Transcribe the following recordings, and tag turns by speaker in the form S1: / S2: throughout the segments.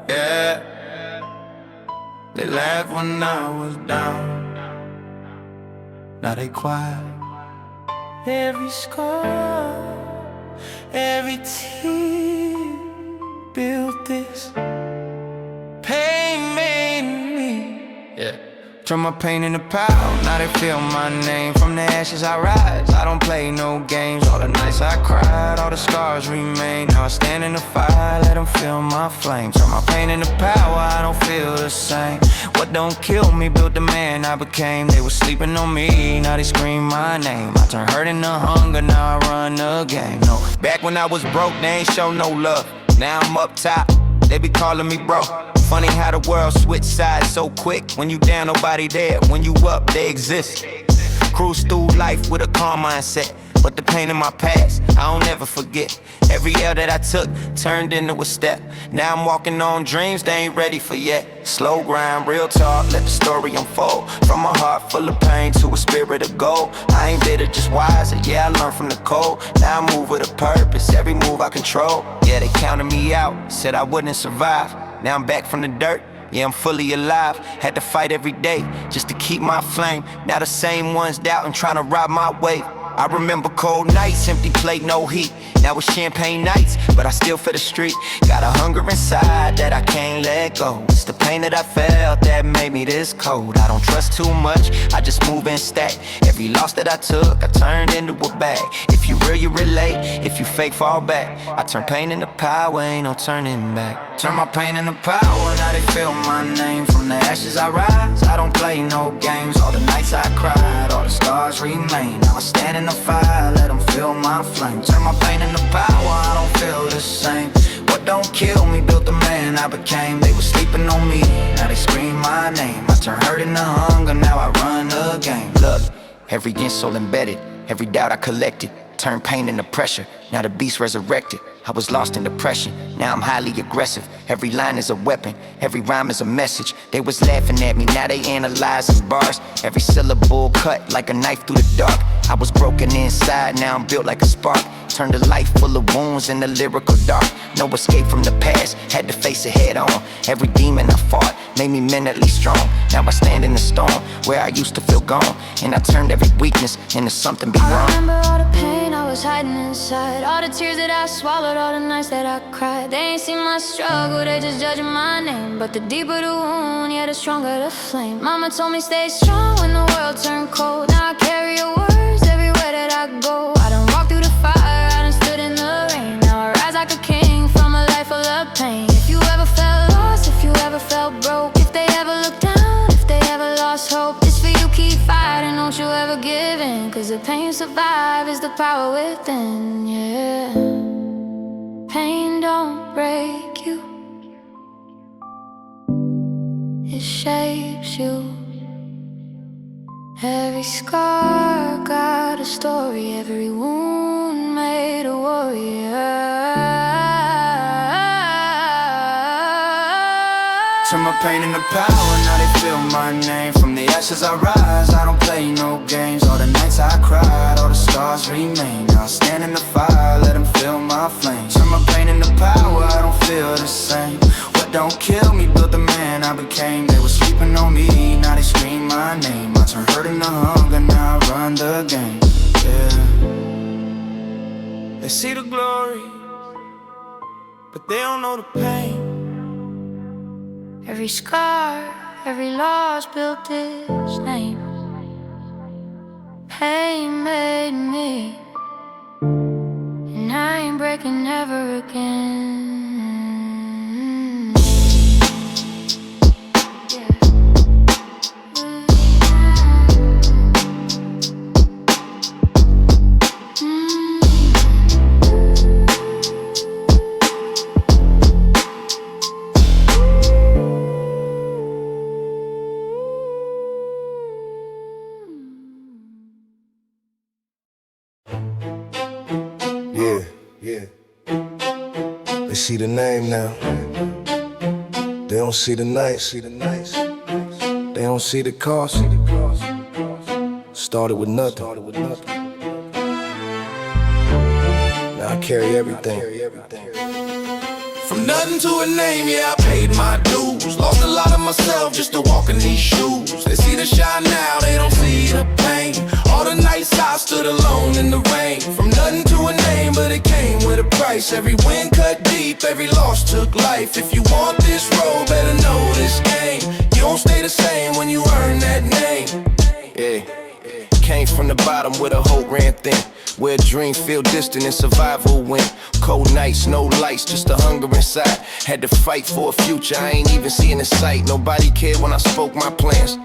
S1: yeah. They laughed when I was down, now they quiet. Every scar, every tear built this pain made me, yeah. Turn my pain into power, now they feel my name. From the ashes I rise, I don't play no games. All the nights I cried, all the scars remain. Now I stand in the fire, let them feel my flame. Turn my pain into power, I don't feel the same. What don't kill me built the man I became. They were sleeping on me, now they scream my name. I turn hurt into hunger, now I run the game. No, back when I was broke, they ain't show no love. Now I'm up top, they be calling me bro. Funny how the world switch sides so quick. When you down, nobody there. When you up, they exist. Cruise through life with a calm mindset, but the pain in my past, I don't ever forget. Every L that I took turned into a step. Now I'm walking on dreams they ain't ready for yet. Slow grind, real talk, let the story unfold. From a heart full of pain to a spirit of gold. I ain't bitter, just wiser, yeah, I learned from the cold. Now I move with a purpose, every move I control. Yeah, they counted me out, said I wouldn't survive. Now I'm back from the dirt, yeah, I'm fully alive. Had to fight every day just to keep my flame. Now the same ones doubting, trying to ride my wave. I remember cold nights, empty plate, no heat. Now it's champagne nights, but I still feel the street. Got a hunger inside that I can't let go. It's the pain that I felt that made me this cold. I don't trust too much, I just move and stack. Every loss that I took, I turned into a bag. If you real, you relate. If you fake, fall back. I turn pain into power, ain't no turning back. Turn my pain into power, now they feel my name. From the ashes I rise, I don't play no games. All the nights I cried, all the scars remain. Now I stand in the fire, let them feel my flame. Turn my pain into power, I don't feel the same. What don't kill me built the man I became. They were sleeping on me, now they scream my name. I turn hurt into hunger, now I run the game. Look, every insult embedded, every doubt I collected. Turn pain into pressure, now the beast resurrected. I was lost in depression, now I'm highly aggressive. Every line is a weapon, every rhyme is a message. They was laughing at me, now they analyzing bars. Every syllable cut like a knife through the dark. I was broken inside, now I'm built like a spark. Turned a life full of wounds in the lyrical dark. No escape from the past, had to face it head on. Every demon I fought made me mentally strong. Now I stand in the storm where I used to feel gone. And I turned every weakness into something beyond.
S2: I remember all the pain I was hiding inside. All the tears that I swallowed, all the nights that I cried. They ain't seen my struggle, they just judging my name. But the deeper the wound, yeah, the stronger the flame. Mama told me stay strong when the world turned cold. Now I carry your words everywhere that I go. I done walked through the fire, I done stood in the rain. Now I rise like a king from a life full of pain. If you ever felt lost, if you ever felt broke, if they ever looked down, if they ever lost hope, it's for you, keep fighting, don't you ever give in. Cause the pain you survive is the power within, yeah. Pain don't break you, it shapes you. Every scar got a story, every wound made a warrior.
S1: Turn my pain into power, now they feel my name. From the ashes I rise, I don't play no games. All the nights I cried, all the scars remain. Now I stand in the fire, let them feel my flame. Turn my pain into power, I don't feel the same. What don't kill me built the man I became. They were sleeping on me, now they scream my name. I turn hurt into hunger, now I run the game, yeah. They see the glory, but they don't know the pain.
S2: Every scar, every loss built this name. Pain made me, and I ain't breaking ever again.
S3: Yeah. They see the name now. They don't see the nights. They don't see the cost. Started with nothing. Now I carry everything. From nothing to a name, yeah, I paid my dues. Lost a lot of myself just to walk in these shoes. They see the shine now, they don't see the pain. All the nights I stood alone in the rain. From nothing to a name, but it came with a price. Every win cut deep, every loss took life. If you want this road, better know this game. You don't stay the same when you earn that name. Yeah. Came from the bottom where the hope ran thin, where dreams feel distant and survival went. Cold nights, no lights, just the hunger inside. Had to fight for a future I ain't even seeing in sight. Nobody cared when I spoke my plans.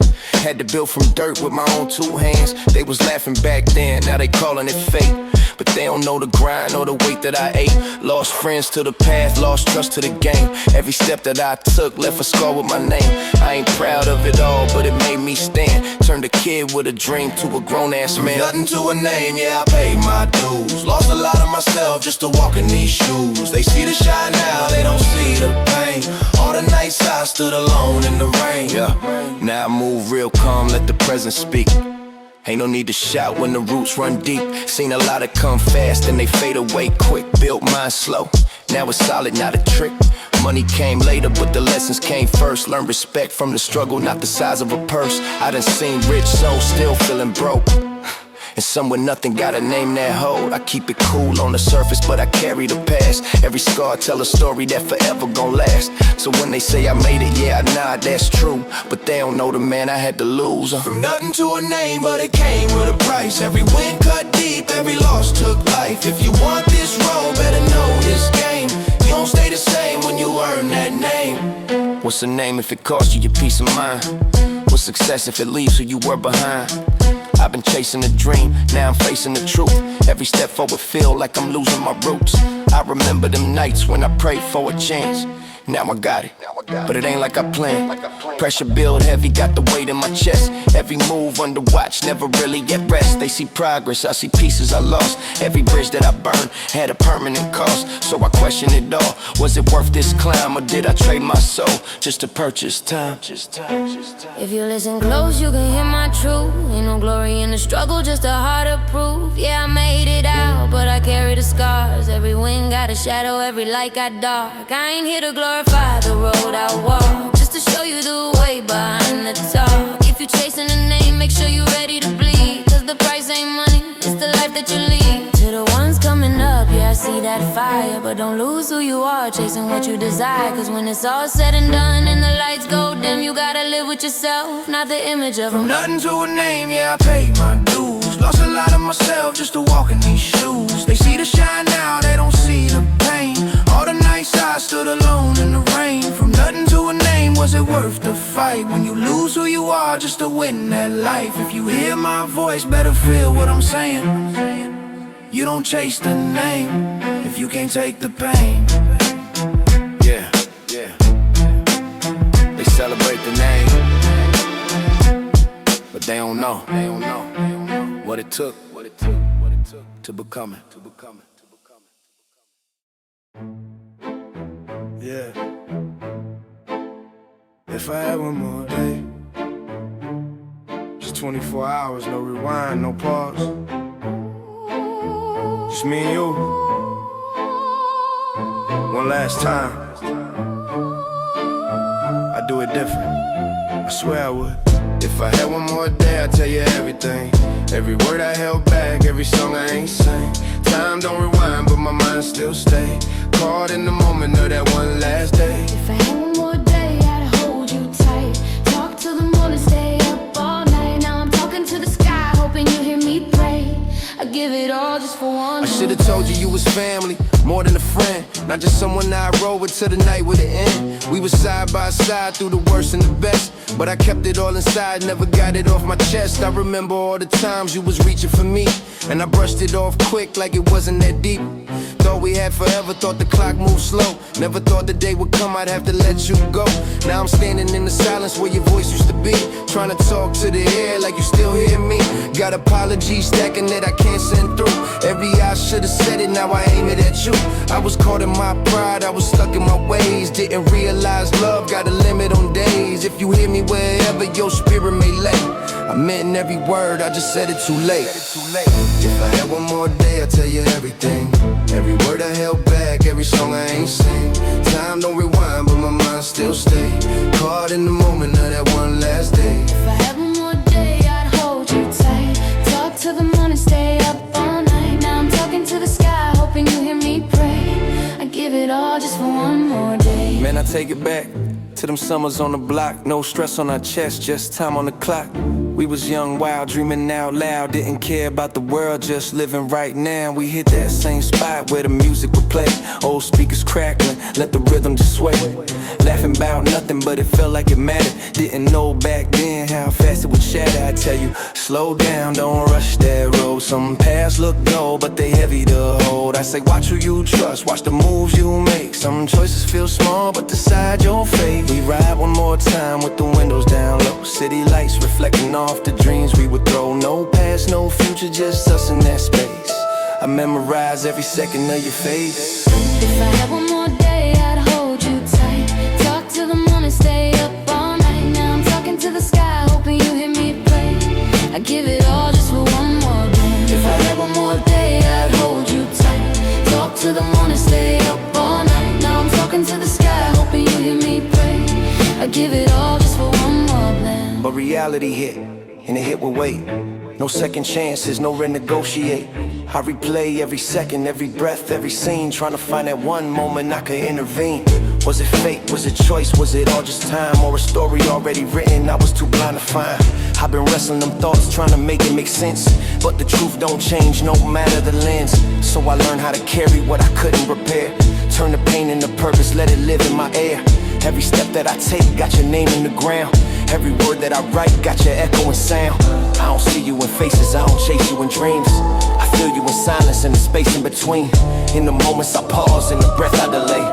S3: Had to build from dirt with my own two hands. They was laughing back then, now they calling it fate. But they don't know the grind or the weight that I ate. Lost friends to the path, lost trust to the game. Every step that I took left a scar with my name. I ain't proud of it all, but it made me stand. Turned a kid with a dream to a grown-ass man. Nothing to a name, yeah, I paid my dues. Lost a lot of myself just to walk in these shoes. They see the shine now, they don't see the pain. All the nights I stood alone in the rain. Yeah, now I move real calm, let the present speak. Ain't no need to shout when the roots run deep. Seen a lot of come fast and they fade away quick. Built mine slow, now it's solid, not a trick. Money came later, but the lessons came first. Learn respect from the struggle, not the size of a purse. I done seen rich souls still feeling broke. And some with nothing got a name that hold. I keep it cool on the surface, but I carry the past. Every scar tell a story that forever gon' last. So when they say I made it, yeah, I nod, that's true. But they don't know the man I had to lose. From nothing to a name, but it came with a price. Every win cut deep, every loss took life. If you want this road, better know this game. You don't stay the same when you earn that name. What's a name if it costs you your peace of mind? What's success if it leaves who you were behind? I've been chasing a dream, now I'm facing the truth. Every step forward feel like I'm losing my roots. I remember them nights when I prayed for a chance. Now I got it, but it ain't like I planned. Pressure build heavy, got the weight in my chest. Every move under watch, never really at rest. They see progress, I see pieces I lost. Every bridge that I burned had a permanent cost. So I question it all, was it worth this climb? Or did I trade my soul just to purchase time?
S2: If you listen close, you can hear my truth. Ain't no glory in the struggle, just a heart to prove. Yeah, I made it out, but I carry the scars. Every wind got a shadow, every light got dark. I ain't here to glorify the road I walk, just to show you the way behind the talk. If you're chasing a name, make sure you're ready to bleed. Cause the price ain't money, it's the life that you lead. To the ones coming up, yeah, I see that fire. But don't lose who you are, chasing what you desire. Cause when it's all said and done and the lights go dim, you gotta live with yourself, not the image of
S3: From nothing to a name, yeah, I paid my dues. Lost a lot of myself just to walk in these shoes. They see the shine now, they don't see the pain. All the nights I stood alone in the rain. From nothing to a name, was it worth the fight? When you lose who you are just to win that life. If you hear my voice, better feel what I'm saying. You don't chase the name if you can't take the pain. Yeah, yeah. They celebrate the name, but they don't know what it took to become it. Yeah. If I had one more day, just 24 hours, no rewind, no pause. Just me and you. One last time. I do it different. I swear I would. If I had one more day, I'd tell you everything. Every word I held back, every song I ain't sang. Time don't rewind, but my mind still stay caught in the moment of that one last day.
S2: If I had one more day, I'd hold you tight. Talk till the morning, stay up all night. Now I'm talking to the sky, hoping you hear me pray. I give it all just for one.
S3: I should've told you you was family, more than a friend. Not just someone I rode with till the night would end. We were side by side through the worst and the best, but I kept it all inside, never got it off my chest. I remember all the times you was reaching for me, and I brushed it off quick like it wasn't that deep. Thought we had forever, thought the clock moved slow. Never thought the day would come I'd have to let you go. Now I'm standing in the silence where your voice used to be, trying to talk to the air like you still hear me. Got apologies stacking that I can't send through. Every I should've said it, now I aim it at you. I was caught in my pride, I was stuck in my ways. Didn't realize love got a limit on days. If you hear me wherever your spirit may lay, I meant every word, I just said it too late. If I had one more day, I'd tell you everything. Every word I held back, every song I ain't sing. Time don't rewind, but my mind still stay caught in the moment of that one last day.
S2: If I had one more day, I'd hold you tight. Talk to the morning, stay up all night. Now I'm talking to the sky, hoping you hear me pray. I give it all just for one more day.
S3: Man, I take it back to them summers on the block. No stress on our chest, just time on the clock. We was young, wild, dreaming out loud. Didn't care about the world, just living right now. We hit that same spot where the music would play. Old speakers crackling, let the rhythm just sway. Laughing about nothing, but it felt like it mattered. Didn't know back then how fast it would shatter. I tell you, slow down, don't rush that road. Some paths look gold, but they heavy to hold. I say, watch who you trust, watch the moves you make. Some choices feel small, but decide your fate. We ride one more time with the windows down low. City lights reflecting off the dreams we would throw. No past, no future, just us in that space. I memorize every second of your face.
S2: If I had one more day, I'd hold you tight. Talk to the morning, stay up all night. Now I'm talking to the sky, hoping you hear me pray. I give it all just for one more day. If I had one more day, I'd hold you tight. Talk to the morning, stay up all night. Now I'm talking to the sky, hoping you hear me pray. I give it all just for one more blend.
S3: But reality hit, and it hit with weight. No second chances, no renegotiate. I replay every second, every breath, every scene, trying to find that one moment I could intervene. Was it fate, was it choice, was it all just time? Or a story already written, I was too blind to find. I've been wrestling them thoughts, trying to make it make sense. But the truth don't change, no matter the lens. So I learned how to carry what I couldn't repair. Turn the pain into purpose, let it live in my air. Every step that I take got your name in the ground. Every word that I write got your echoing sound. I don't see you in faces, I don't chase you in dreams. I feel you in silence and the space in between. In the moments I pause and the breath I delay.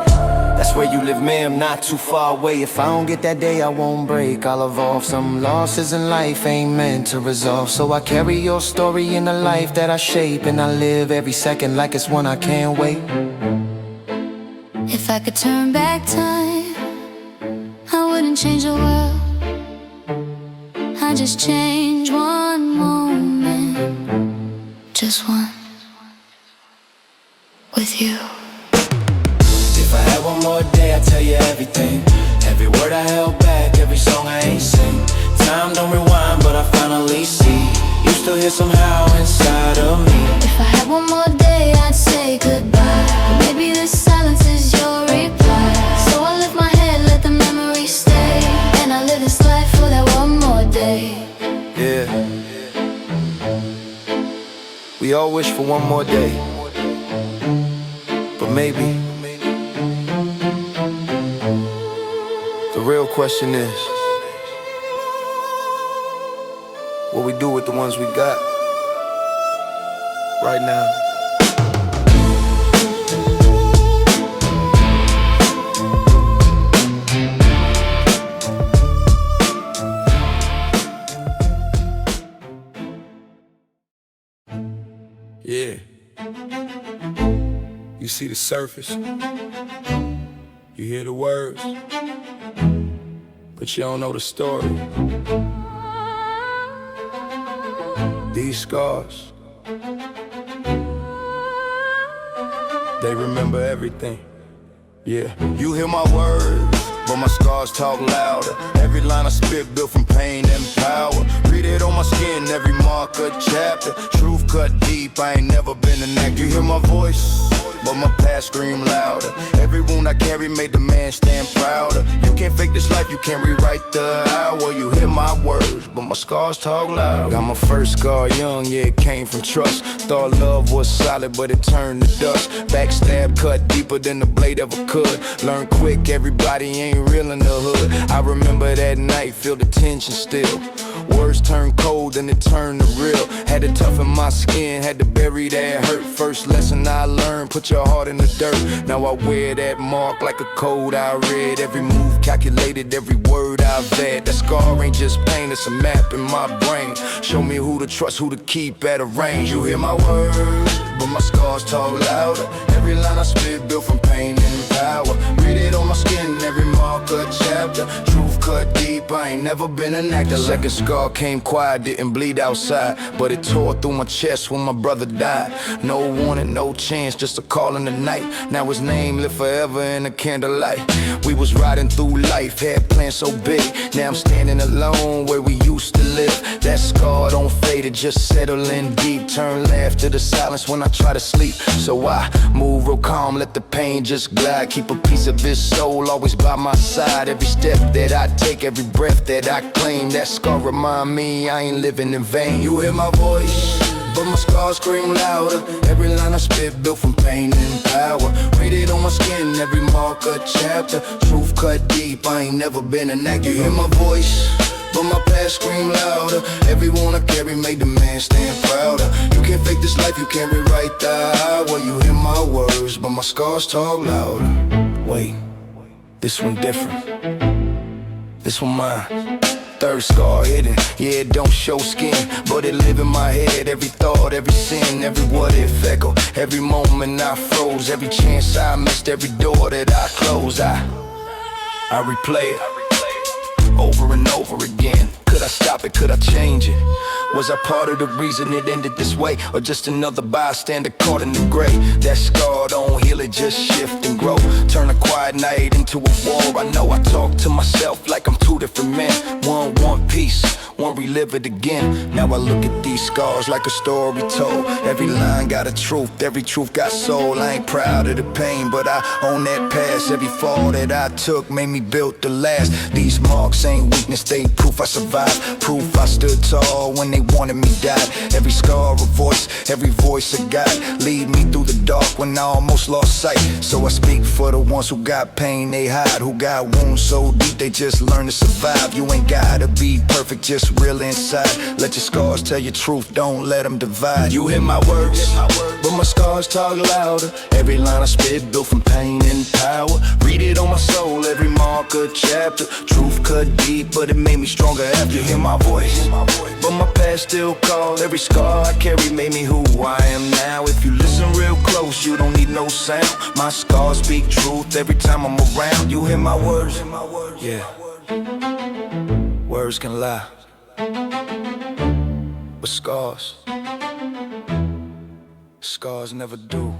S3: That's where you live, ma'am, not too far away. If I don't get that day, I won't break, I'll evolve. Some losses in life ain't meant to resolve. So I carry your story in the life that I shape. And I live every second like it's one I can't wait.
S2: If I could turn back time, I wouldn't change the world. I'd just change one moment, just one, with you.
S3: If I had one more day, I'd tell you everything. Every word I held back, every song I ain't sing. Time don't rewind, but I finally see you still here somehow inside of me.
S2: If I had one more day, I'd say goodbye. But maybe this silence is your reply. So I lift my head, let the memory stay. And I live this life for that one more day.
S3: Yeah. We all wish for one more day. But maybe the real question is, what we do with the ones we got right now. Yeah. You see the surface, you hear the words, but you don't know the story. These scars, they remember everything. Yeah. You hear my words, but my scars talk louder. Every line I spit built from pain and power. Read it on my skin, every mark a chapter. Truth cut deep, I ain't never been an actor. You hear my voice, but my past scream louder. Every wound I carry made the man stand prouder. You can't fake this life, you can't rewrite the hour. You hear my words, but my scars talk loud. Got my first scar young, yeah, it came from trust. Thought love was solid, but it turned to dust. Backstab cut deeper than the blade ever could. Learn quick, everybody ain't real in the hood. I remember that night, feel the tension still. Words turned cold and it turned to real. Had to toughen my skin, had to bury that hurt. First lesson I learned, put your heart in the dirt. Now I wear that mark like a code I read. Every move calculated, every word I've had. That scar ain't just pain, it's a map in my brain. Show me who to trust, who to keep at a range. You hear my words, but my scars talk louder. Every line I spit built from pain and power. Read it on my skin, every mark a chapter. Truth cut deep, deep, I ain't never been an actor. Second scar came quiet, didn't bleed outside, but it tore through my chest when my brother died. No warning, no chance, just a call in the night. Now his name lived forever in the candlelight. We was riding through life, had plans so big. Now I'm standing alone where we used to live. That scar don't fade, it just settle in deep. Turn laughter to silence when I try to sleep. So I move real calm, let the pain just glide. Keep a piece of his soul always by my side. Every step that I take, every breath that I claim, that scar remind me I ain't living in vain. You hear my voice, but my scars scream louder. Every line I spit built from pain and power. Read it on my skin, every mark a chapter. Truth cut deep, I ain't never been an actor. You hear my voice, but my past scream louder. Every one I carry made the man stand prouder. You can't fake this life, you can't rewrite the hour. You hear my words, but my scars talk louder. Wait, this one different. This one mine. Third scar hidden, yeah, it don't show skin, but it live in my head. Every thought, every sin, every what if echo. Every moment I froze, every chance I missed, every door that I closed. I replay it over and over again. Could I stop it? Could I change it? Was I part of the reason it ended this way, or just another bystander caught in the gray? That scar don't heal, it just shift and grow. Turn a quiet night into a war. I know I talk to myself like I'm two different men. One want peace, one relive it again. Now I look at these scars like a story told. Every line got a truth, every truth got soul. I ain't proud of the pain, but I own that past. Every fall that I took made me built to last. These marks ain't weakness, they proof I survived. Proof I stood tall when they wanted me died. Every scar a voice, every voice a guide. Lead me through the dark when I almost lost sight. So I speak for the ones who got pain they hide, who got wounds so deep they just learn to survive. You ain't gotta be perfect, just real inside. Let your scars tell your truth, don't let them divide. You hear my words, but my scars talk louder. Every line I spit built from pain and power. Read it on my soul, every mark a chapter. Truth cut deep, but it made me stronger after. You hear my voice, but my past still calls. Every scar I carry made me who I am now. If you listen real close, you don't need no sound. My scars speak truth every time I'm around. You hear my words, yeah. Words can lie, but scars never do.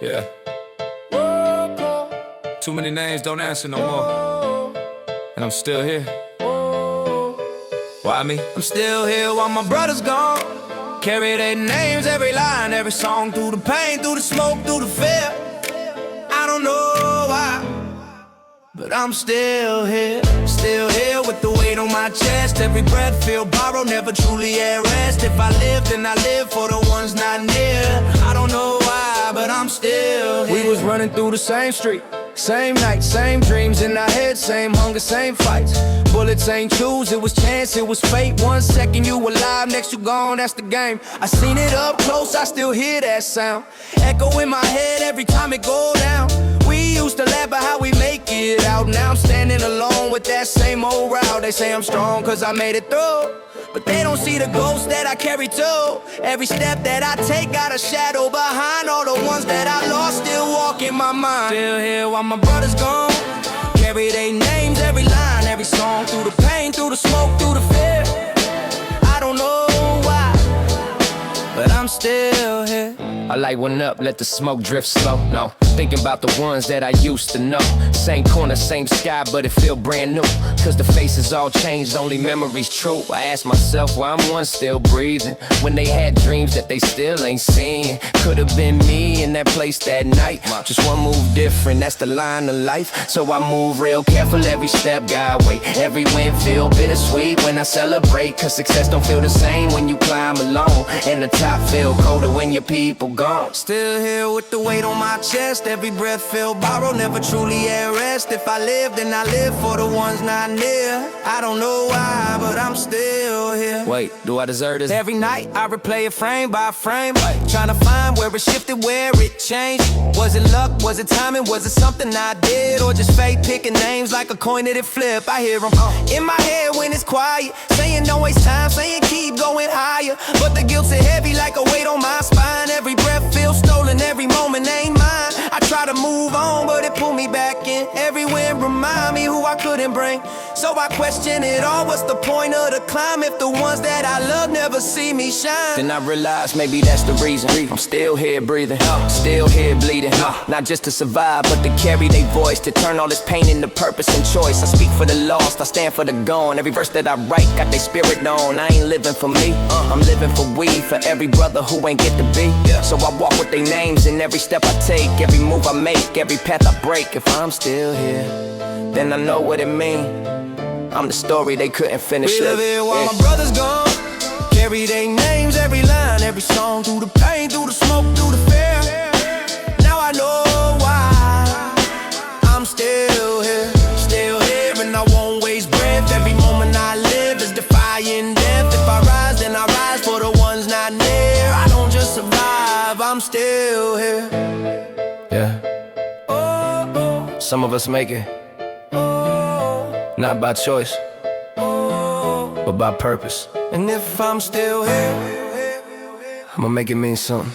S4: Yeah. Too many names don't answer no more, and I'm still here. Why me? I'm still here while my brother's gone. Carry their names, every line, every song. Through the pain, through the smoke, through the fear. I don't know why, but I'm still here. Still here with the weight on my chest. Every breath feel borrowed, never truly at rest. If I live, then I live for the ones not near. I don't know why, but I'm still here. We was running through the same street, same night, same dreams in our head, same hunger, same fights. Bullets ain't choose, it was chance, it was fate. 1 second you alive, next you gone, that's the game. I seen it up close, I still hear that sound. Echo in my head every time it go down. We used to laugh at how we make it out. Now I'm standing alone with that same old route. They say I'm strong cause I made it through, but they don't see the ghost that I carry too. Every step that I take got a shadow behind. All the ones that I lost still walk in my mind. Still here while my brother's gone. Carry their names, every line, every song. Through the pain, through the smoke, through the fear. I don't know why, but I'm still here. I light one up, let the smoke drift slow. No, thinking about the ones that I used to know. Same corner, same sky, but it feel brand new. Cause the faces all changed, only memories true. I ask myself why I'm one still breathing, when they had dreams that they still ain't seeing. Could've been me in that place that night. Just one move different, that's the line of life. So I move real careful every step, God wait. Every win feel bittersweet when I celebrate. Cause success don't feel the same when you climb alone, and the top feel colder when your people gone. Still here with the weight on my chest. Every breath feel borrowed, never truly at rest. If I live, then I live for the ones not near. I don't know why, but I'm still here. Wait, do I deserve this? Every night I replay it frame by frame, trying to find where it shifted, where it changed. Was it luck? Was it timing? Was it something I did? Or just fate picking names like a coin that it flip? I hear them in my head when it's quiet, saying don't waste time, saying keep going higher. But the guilt's heavy like a weight on my spine. Every breath feels stolen, every moment ain't mine. I try to move on, but it pulled me back in. win. Every win remind me who I couldn't bring. So I question it all, what's the point of the climb if the ones that I love never see me shine? Then I realized maybe that's the reason I'm still here breathing, still here bleeding. Not just to survive, but to carry their voice, to turn all this pain into purpose and choice. I speak for the lost, I stand for the gone. Every verse that I write got their spirit on. I ain't living for me, I'm living for we, for every brother who ain't get to be. So I walk with their names in every step I take, every move I make, every path I break. If I'm still here, then I know what it mean. I'm the story they couldn't finish. We live here while my brother's gone. Carry their names, every line, every song, through the pain, through the smoke, through the fear. Now I know why I'm still here, and I won't waste breath. Every moment I live is defying death. If I rise, then I rise for the ones not near. I don't just survive, I'm still here. Yeah. Some of us make it, not by choice, but by purpose. And if I'm still here, I'ma make it mean something.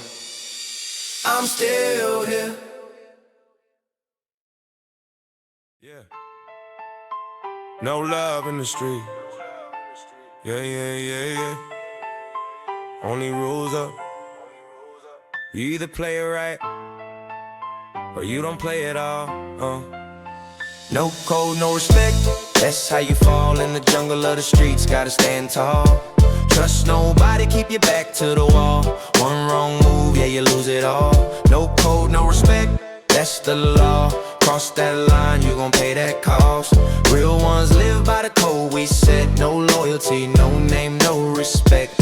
S4: I'm still here.
S5: Yeah. No love in the street. Yeah. Only rules up. You either play it right, or you don't play it all.
S4: No code, no respect. That's how you fall in the jungle of the streets. Gotta stand tall. Trust nobody, keep your back to the wall. One wrong move, yeah, you lose it all. No code, no respect. That's the law. Cross that line, you gon' pay that cost. Real ones live by the code we set. No loyalty, no name, no respect.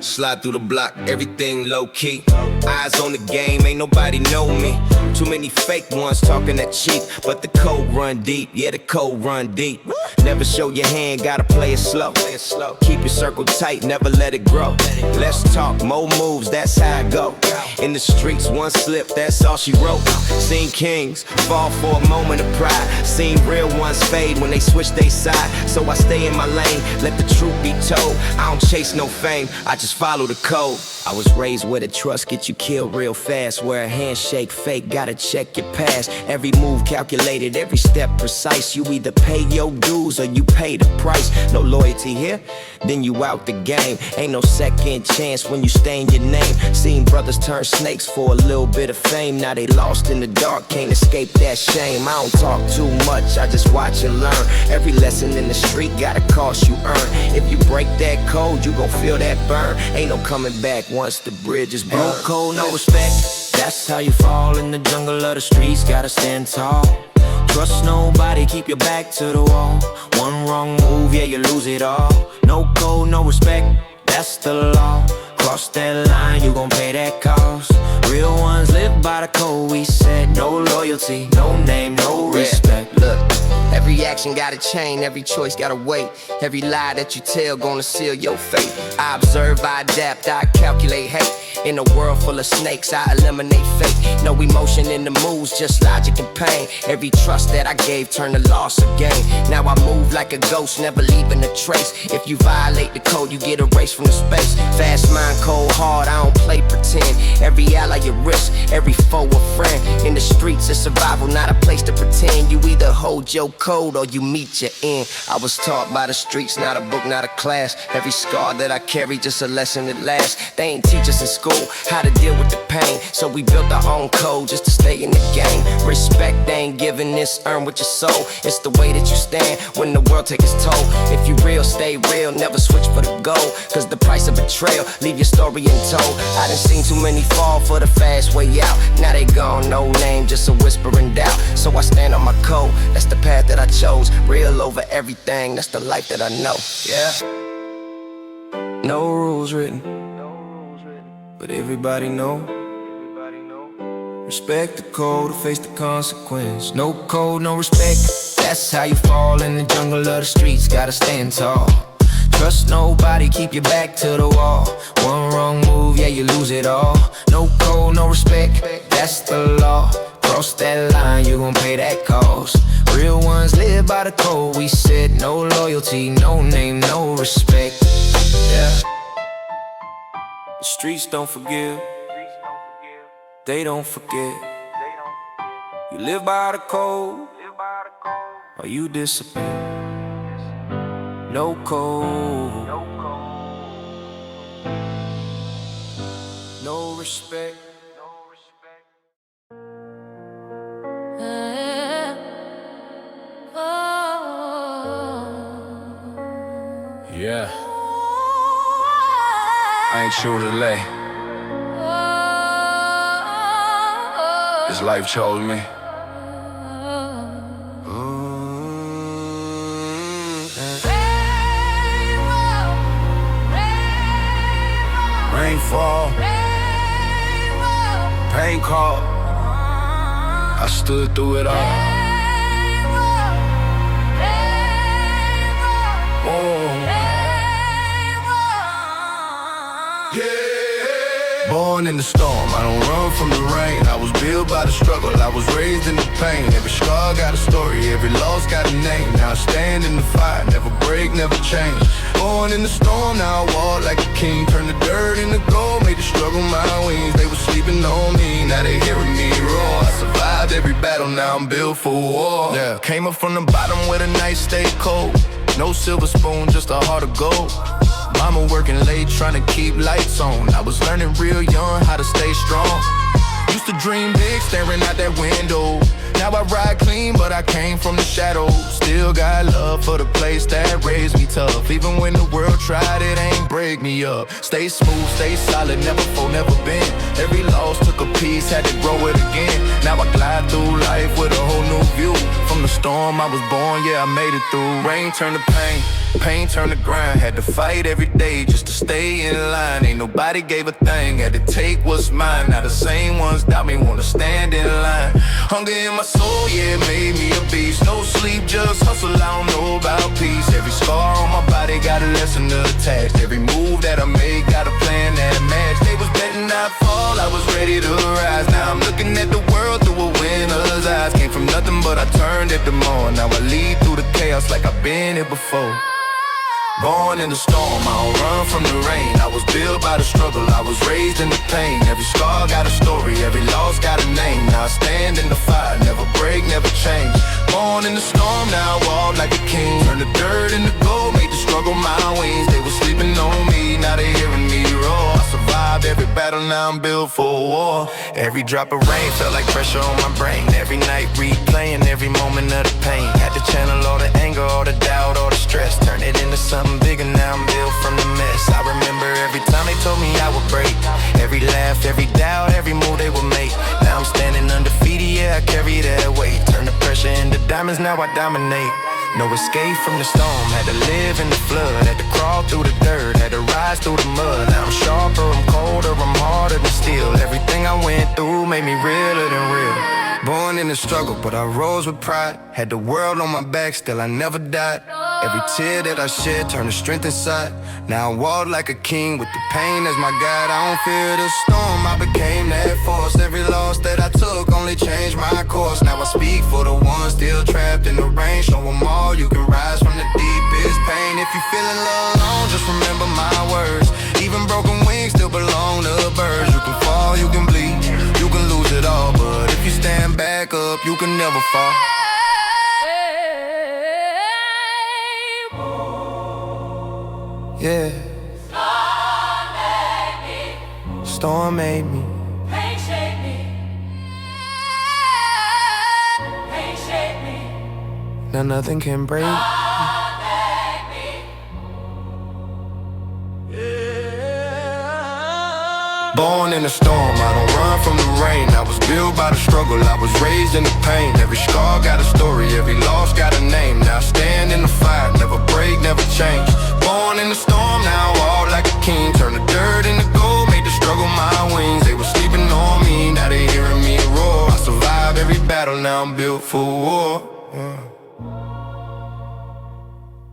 S4: Slide through the block, everything low-key. Eyes on the game, ain't nobody know me. Too many fake ones talking that cheap, but the code run deep, yeah, the code run deep. Never show your hand, gotta play it slow. Keep your circle tight, never let it grow. Let's talk, more moves, that's how I go. In the streets, one slip, that's all she wrote. Seen kings fall for a moment of pride. Seen real ones fade when they switch they side. So I stay in my lane, let the truth be told. I don't chase no fame, I just follow the code. I was raised where the trust get you killed real fast, where a handshake fake, gotta check your past. Every move calculated, every step precise. You either pay your dues or you pay the price. No loyalty here, then you out the game. Ain't no second chance when you stain your name. Seen brothers turn snakes for a little bit of fame. Now they lost in the dark, can't escape that shame. I don't talk too much, I just watch and learn. Every lesson in the street gotta cost you earn. If you break that code, you gon' feel that burn. Ain't no coming back once the bridge is burned. No code, no respect. That's how you fall in the jungle of the streets. Gotta stand tall. Trust nobody, keep your back to the wall. One wrong move, yeah, you lose it all. No code, no respect. That's the law. Cross that line, you gon' pay that cost. Real ones live by the code we set. No loyalty, no name, no respect. Look, every action got a chain, every choice got a weight. Every lie that you tell gonna seal your fate. I observe, I adapt, I calculate hate. In a world full of snakes, I eliminate fate. No emotion in the moves, just logic and pain. Every trust that I gave turned to loss or gain. Now I move like a ghost, never leaving a trace. If you violate the code, you get erased from the space. Fast mind, cold heart, I don't play pretend. Every ally you risk, every foe a friend. In the streets, it's survival, not a place to pretend. You either hold your code or you meet your end. I was taught by the streets, not a book, not a class. Every scar that I carry, just a lesson that lasts. They ain't teach us in school how to deal with the pain, so we built our own code just to stay in the game. Respect ain't giving, this earned with your soul. It's the way that you stand when the world takes its toll. If you real, stay real, never switch for the gold. Cause the price of betrayal, leave your story untold. I done seen too many fall for the fast way out. Now they gone, no name, just a whisper in doubt. So I stand on my code, that's the path that I chose. Real over everything, that's the life that I know. Yeah. No rules written, but everybody know. Respect the code or face the consequence. No code, no respect. That's how you fall in the jungle of the streets. Gotta stand tall. Trust nobody, keep your back to the wall. One wrong move, yeah, you lose it all. No code, no respect. That's the law. Cross that line, you gon' pay that cost. Real ones live by the code we set. No loyalty, no name, no respect. Yeah. The streets don't forgive, they don't forget. You live by the code, or you disappear. No code, no respect.
S3: Yeah, I ain't sure to lay. This life chose me. Rainfall, pain call. I stood through it all. Born in the storm, I don't run from the rain. I was built by the struggle, I was raised in the pain. Every scar got a story, every loss got a name. Now I stand in the fire, never break, never change. Born in the storm, now I walk like a king. Turn the dirt into gold, made the struggle my wings. They were sleeping on me, now they hearing me roar. I survived every battle, now I'm built for war. Yeah, came up from the bottom where the night stayed cold. No silver spoon, just a heart of gold. Mama working late, trying to keep lights on. I was learning real young how to stay strong. Used to dream big, staring out that window. Now I ride clean, but I came from the shadows. Still got love for the place that raised me tough. Even when the world tried, it ain't break me up. Stay smooth, stay solid, never fold, never bend. Every loss took a piece, had to grow it again. Now I glide through life with a whole new view. From the storm I was born, yeah, I made it through. Rain turned to pain, pain turned to grind. Had to fight every day just to stay in line. Ain't nobody gave a thing, had to take what's mine. Now the same ones doubt me, wanna stand in line. Hunger in my soul, yeah, it made me a beast. No sleep, just hustle, I don't know about peace. Every scar on my body got a lesson attached. Every move that I made got a plan that matched. They was betting I'd fall, I was ready to rise. Now I'm looking at the world through a winner's eyes. Came from nothing but I turned it to more. Now I lead through the chaos like I've been here before. Born in the storm, I don't run from the rain. I was built by the struggle, I was raised in the pain. Every scar got a story, every loss got a name. Now I stand in the fire, never break, never change. Born in the storm, now I walk like a king. Turn the dirt into gold, made the struggle my wings. They were sleeping on me, now they hearing me roar. I survived every battle, now I'm built for war. Every drop of rain felt like pressure on my brain. Every night replaying every moment of the pain. Had to channel all the anger, all the doubt, all the stress. Turn it into something bigger, now I'm built from the mess. I remember every time they told me I would break. Every laugh, every doubt, every move they would make. Now I'm standing undefeated, yeah, I carry that weight. Turn the pressure into diamonds, now I dominate. No escape from the storm, had to live in the flood. Had to crawl through the dirt, had to rise through the mud. Now I'm sharper, I'm colder, I'm harder than steel. Everything I went through made me realer than real. Born in the struggle, but I rose with pride. Had the world on my back, still I never died. Every tear that I shed turned to strength inside. Now I walk like a king with the pain as my guide. I don't fear the storm, I became that force. Every loss that I took only changed my course. Now I speak for the ones still trapped in the rain. Show them all you can rise from the deepest pain. If you feeling alone, just remember my words. Even broken wings still belong to birds. You can fall, you can bleed, you can lose it all, but if you stand back up, you can never fall. Yeah. Storm made me.
S6: Pain shaped me. Pain shaped me.
S3: Now nothing can break me. Born in a storm, I don't run from the rain. I was built by the struggle, I was raised in the pain. Every scar got a story, every loss got a name. Now I stand in the fire, never break, never change. Born in the storm, now I walk like a king. Turn the dirt into gold, made the struggle my wings. They were sleeping on me, now they hearing me roar. I survived every battle, now I'm built for war.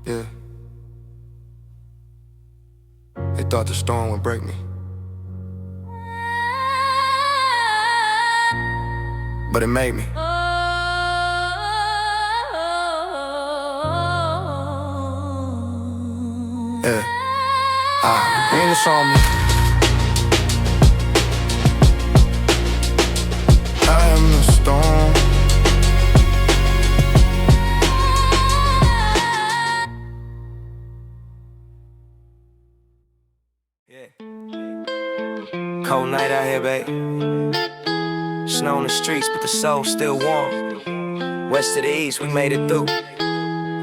S3: Yeah. They thought the storm would break me, but it made me. Yeah. Ain't this on me? I am the storm.
S5: here, babe. Snow in the streets, but the soul's still warm. West to the east, we made it through.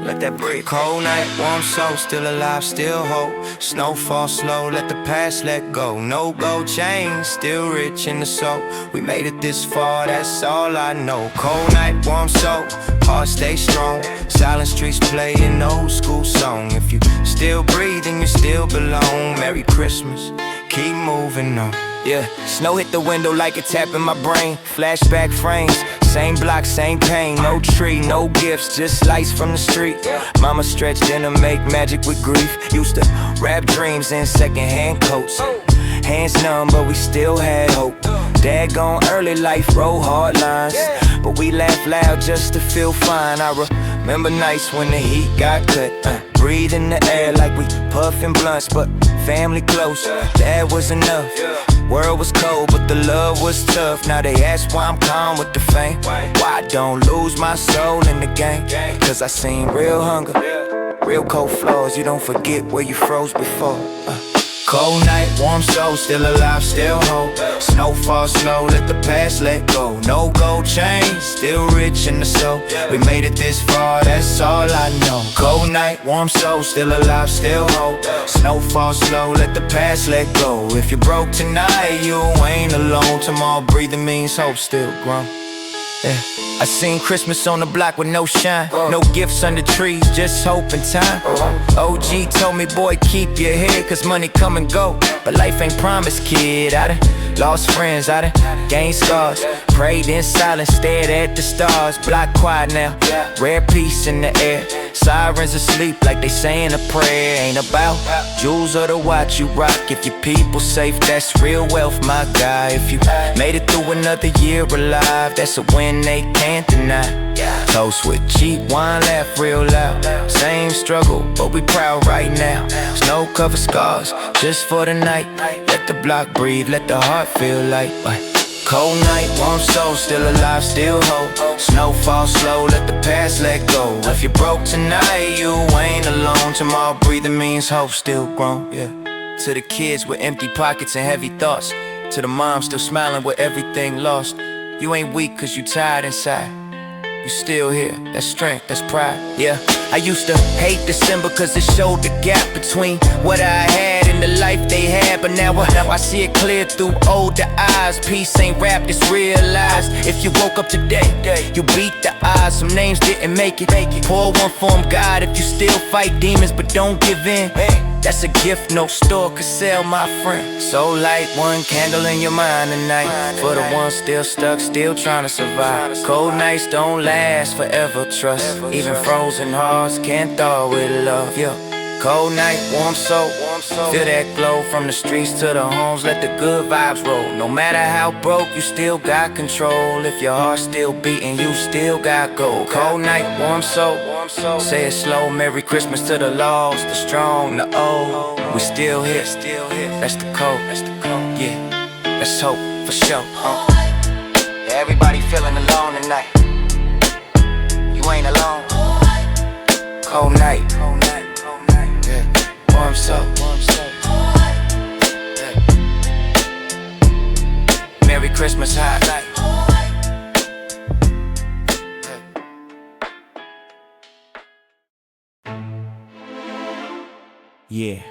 S5: Let that breathe. Cold night, warm soul, still alive, still hope. Snowfall slow, let the past let go. No gold chains, still rich in the soul. We made it this far, that's all I know. Cold night, warm soul, heart stay strong. Silent streets play an old school song. If you still breathing, you still belong. Merry Christmas, keep moving on.
S4: Yeah, snow hit the window like it tapping my brain. Flashback frames, same block, same pain. No tree, no gifts, just lights from the street. Mama stretched in to make magic with grief. Used to wrap dreams in secondhand coats. Hands numb, but we still had hope. Dad gone early, life roll hard lines, but we laugh loud just to feel fine. I remember nights when the heat got cut. Breathe in the air like we puffin' blunts, but family close, that was enough. World was cold, but the love was tough. Now they ask why I'm calm with the fame. Why I don't lose my soul in the game? Cause I seen real hunger, real cold floors. You don't forget where you froze before. Cold night, warm soul, still alive, still hope. Snowfall slow, let the past let go. No gold chains, still rich in the soul. We made it this far, that's all I know. Cold night, warm soul, still alive, still hope. Snowfall slow, let the past let go. If you're broke tonight, you ain't alone. Tomorrow breathing means hope still grown. Yeah. I seen Christmas on the block with no shine, no gifts under trees, just hope and time. OG told me, boy, keep your head, cause money come and go, but life ain't promised, kid. I done lost friends, I done gained scars. Prayed in silence, stared at the stars. Block quiet now, rare peace in the air. Sirens asleep like they saying a prayer. Ain't about jewels or the watch you rock. If your people safe, that's real wealth, my guy. If you made it through another year alive, that's a win they can't deny. Toast with cheap wine, laugh real loud. Same struggle, but we proud right now. Snow cover scars, just for the night. Let the block breathe, let the heart feel light. Cold night, warm soul, still alive, still hope. Snowfall slow, let the past let go. If you're broke tonight, you ain't alone. Tomorrow breathing means hope still grown, yeah. To the kids with empty pockets and heavy thoughts, to the mom still smiling with everything lost. You ain't weak cause you tired inside. You still here, that's strength, that's pride, yeah. I used to hate December cause it showed the gap between what I had and the life they had. But now I see it clear through older eyes. Peace ain't rap, it's realized. If you woke up today, you beat the odds. Some names didn't make it. Pour one for them, God, if you still fight demons but don't give in. That's a gift no store could sell, my friend. So light one candle in your mind tonight, for the ones still stuck, still trying to survive. Cold nights don't last forever, trust. Even frozen hearts can't thaw with love, yeah. Cold night, warm soul, feel that glow from the streets to the homes, let the good vibes roll. No matter how broke, you still got control. If your heart's still beating, you still got gold. Cold night, warm soul, say it slow. Merry Christmas to the lost, the strong, the old. We still here, that's the code, yeah. Let's hope for sure. Yeah, everybody feeling alone tonight. You ain't alone. Cold night, yeah. Warm soul, yeah. Merry Christmas, high night.
S5: Yeah.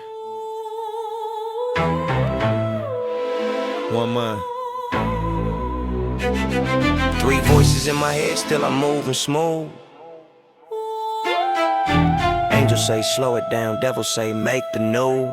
S5: 1 month. 3 voices in my head, still I'm moving smooth. Angels say slow it down, devils say make the new.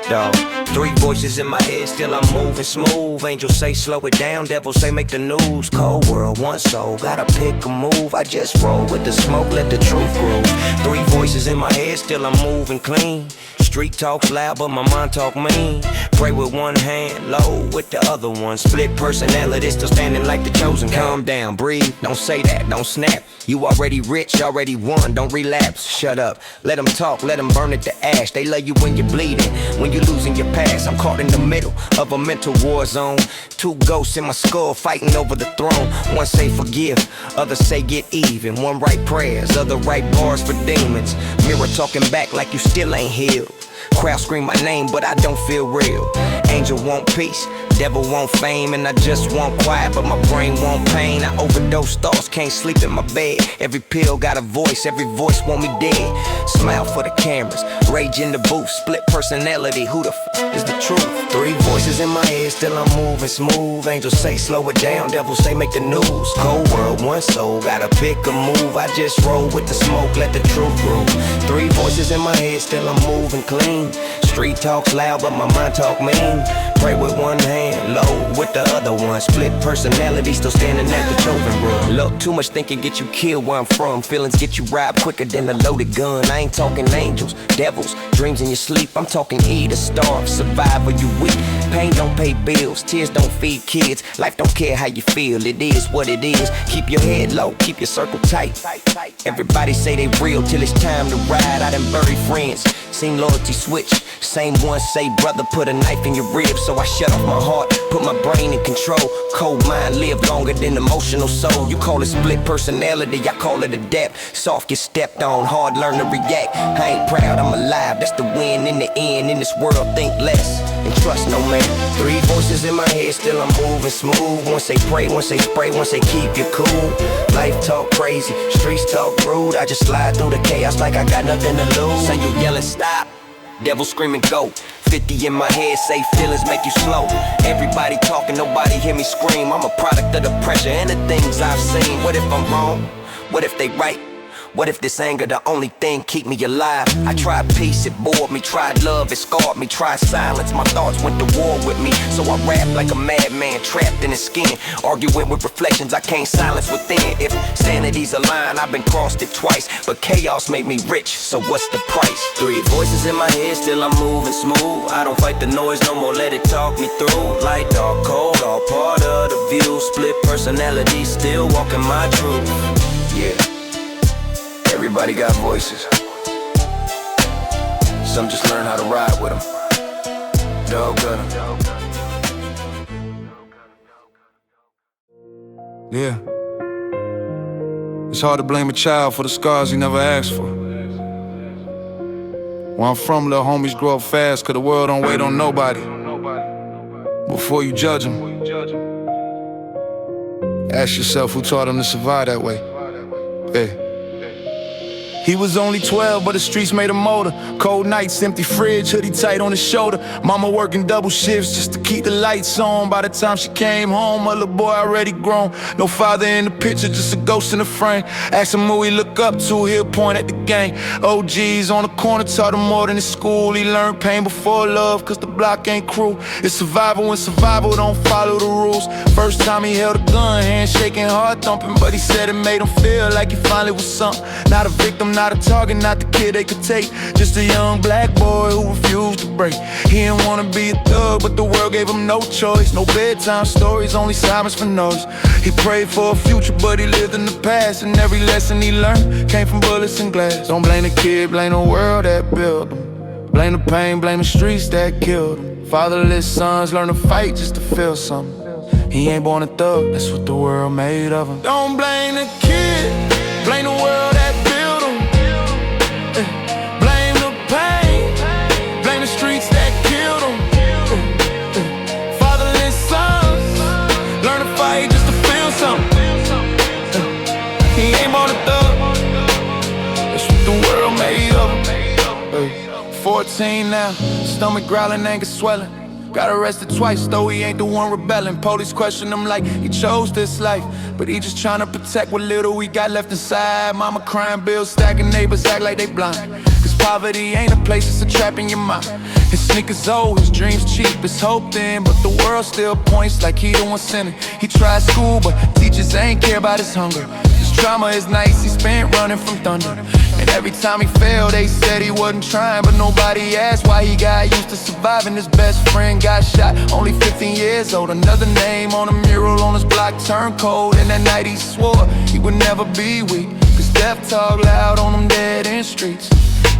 S5: Dog. 3 voices in my head, still I'm moving smooth. Angels say slow it down, devils say make the news. Cold world, one soul, gotta pick a move. I just roll with the smoke, let the truth grow. 3 voices in my head, still I'm moving clean. Street talks loud, but my mind talk mean. Pray with one hand, low with the other one. Split personality, still standing like the chosen. Calm down, breathe, don't say that, don't snap. You already rich, already won, don't relapse. Shut up, let them talk, let them burn it to ash. They love you when you're bleeding, when you're losing your past. I'm caught in the middle of a mental war zone. 2 ghosts in my skull fighting over the throne. One say forgive, others say get even. One write prayers, other write bars for demons. Mirror talking back like you still ain't healed. Crowd scream my name, but I don't feel real. Angel want peace, devil want fame, and I just want quiet, but my brain want pain. I overdose thoughts, can't sleep in my bed. Every pill got a voice, every voice want me dead. Smile for the cameras, rage in the booth, split personality, who the is the truth? 3 voices in my head, still I'm moving smooth. Angels say slow it down, devils say make the news. Cold world, one soul, gotta pick a move. I just roll with the smoke, let the truth rule. 3 voices in my head, still I'm moving clean. Street talks loud, but my mind talk mean. Pray with one hand, low with the other one. Split personality, still standing at the chosen room. Look, too much thinking get you killed where I'm from. Feelings get you robbed quicker than a loaded gun. I ain't talking angels, devils, dreams in your sleep. I'm talking eat or starve, survive or you weak. Pain don't pay bills, tears don't feed kids. Life don't care how you feel, it is what it is. Keep your head low, keep your circle tight. Everybody say they real till it's time to ride. I done buried friends, seen loyalty switch. Same one say brother put a knife in your ribs. So I shut off my heart, put my brain in control. Cold mind live longer than emotional soul. You call it split personality, I call it adapt. Soft get stepped on, hard learn to react. I ain't proud, I'm alive, that's the win in the end. In this world think less and trust no man. 3 voices in my head, still I'm moving smooth. One say pray, one say spray, one say keep you cool. Life talk crazy, streets talk rude. I just slide through the chaos like I got nothing to lose. Say you yelling stop, devil screaming go. 50 in my head, say feelings make you slow. Everybody talking, nobody hear me scream. I'm a product of the pressure and the things I've seen. What if I'm wrong? What if they right? What if this anger the only thing keep me alive? I tried peace, it bored me. Tried love, it scarred me. Tried silence, my thoughts went to war with me. So I rap like a madman, trapped in his skin. Arguing with reflections I can't silence within. If sanity's a line, I've been crossed it twice. But chaos made me rich, so what's the price? 3 voices in my head, still I'm moving smooth. I don't fight the noise no more, let it talk me through. Light, dark, cold, all part of the view. Split personality, still walking my truth. Yeah. Everybody got voices. Some just learn how to ride with them. Dog got 'em.
S7: Yeah. It's hard to blame a child for the scars he never asked for. Where I'm from, little homies grow up fast, cause the world don't wait on nobody. Before you judge them, ask yourself who taught them to survive that way. Yeah. He was only 12, but the streets made him older. Cold nights, empty fridge, hoodie tight on his shoulder. Mama working double shifts just to keep the lights on. By the time she came home, her little boy already grown. No father in the picture, just a ghost in the frame. Ask him who he look up to, he'll point at the gang. OGs on the corner taught him more than in school. He learned pain before love, cause the block ain't cruel. It's survival when survival don't follow the rules. First time he held a gun, hand shaking, heart thumping. But he said it made him feel like he finally was something. Not a victim, not a target, not the kid they could take. Just a young black boy who refused to break. He didn't wanna be a thug, but the world gave him no choice. No bedtime stories, only silence for noise. He prayed for a future, but he lived in the past. And every lesson he learned came from bullets and glass. Don't blame the kid, blame the world that built him. Blame the pain, blame the streets that killed him. Fatherless sons learn to fight just to feel something. He ain't born a thug, that's what the world made of him. Don't blame the kid, blame the world that built him. Blame the pain, blame the streets that killed him. Fatherless sons learn to fight just to feel something. He ain't born a thug, that's what the world made of him. 14 now, stomach growling, anger swelling. Got arrested twice, though he ain't the one rebelling. Police question him like he chose this life, but he just trying to protect what little we got left inside. Mama crying, bills stacking, neighbors act like they blind. Cause poverty ain't a place, it's a trap in your mind. His sneakers old, his dreams cheap, his hope thin, but the world still points like he the one sinning. He tried school, but teachers ain't care about his hunger. His trauma is nice, he spent running from thunder. And every time he failed, they said he wasn't trying, but nobody asked why he got used to surviving. His best friend got shot, only 15 years old. Another name on a mural on his block turned cold. And that night he swore he would never be weak, cause death talk loud on them dead end streets.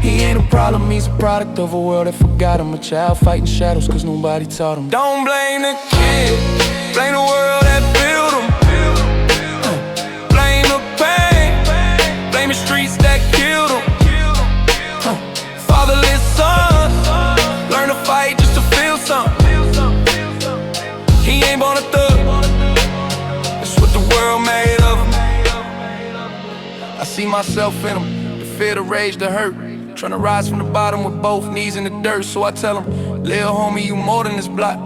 S7: He ain't a problem, he's a product of a world that forgot him. A child fighting shadows cause nobody taught him. Don't blame the kid, blame the world that built him. Blame the pain, blame the streets that killed him. Fatherless sons see myself in them, the fear, the rage, the hurt. Tryna rise from the bottom with both knees in the dirt. So I tell them, little homie, you more than this block.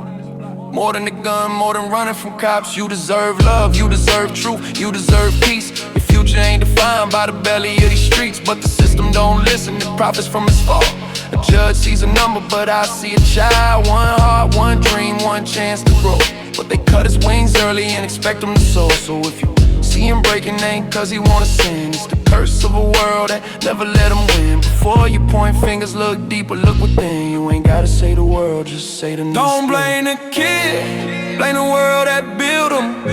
S7: More than the gun, more than running from cops. You deserve love, you deserve truth, you deserve peace. Your future ain't defined by the belly of these streets, but the system don't listen, it profits from its fall. A judge sees a number, but I see a child. One heart, one dream, one chance to grow. But they cut his wings early and expect him to soar. So if you see him breaking, ain't cause he wanna sin. It's the curse of a world that never let him win. Before you point fingers, look deeper, look within. You ain't gotta say the world, just say the news.
S4: Don't blame the kid, blame the world that built him.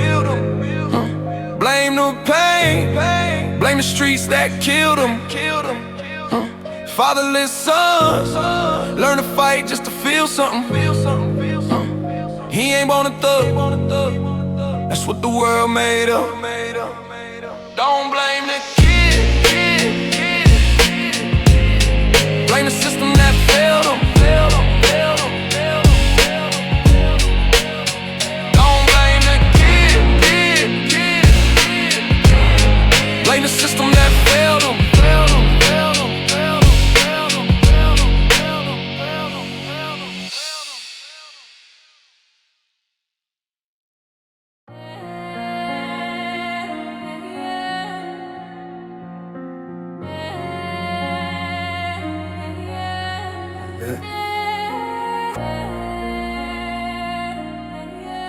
S4: Blame the pain, blame the streets that killed him. Fatherless sons, learn to fight just to feel something. He ain't born a thug, that's what the world made up. Don't blame the kid, blame the system that failed him. Don't blame the kid, blame the system that failed him.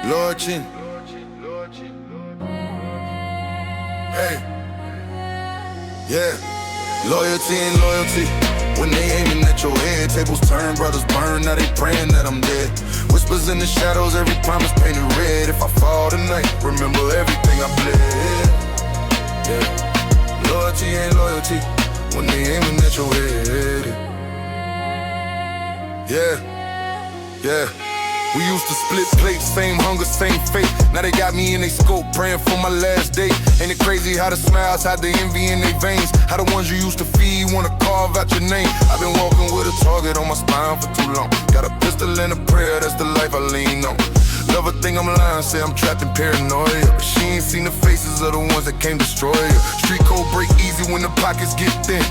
S7: Loyalty. Hey. Yeah. Loyalty and loyalty. When they aiming at your head, tables turn, brothers burn. Now they praying that I'm dead. Whispers in the shadows, every promise painted red. If I fall tonight, remember everything I bled. Yeah. Loyalty ain't loyalty. When they aiming at your head. Yeah. Yeah. We used to split plates, same hunger, same fate. Now they got me in they scope, praying for my last day. Ain't it crazy how the smiles hide the envy in their veins? How the ones you used to feed wanna carve out your name? I've been walking with a target on my spine for too long. Got a pistol and a prayer, that's the life I lean on. Love her think I'm lying, say I'm trapped in paranoia, but she ain't seen the faces of the ones that came destroy her. Street code break easy when the pockets get thin.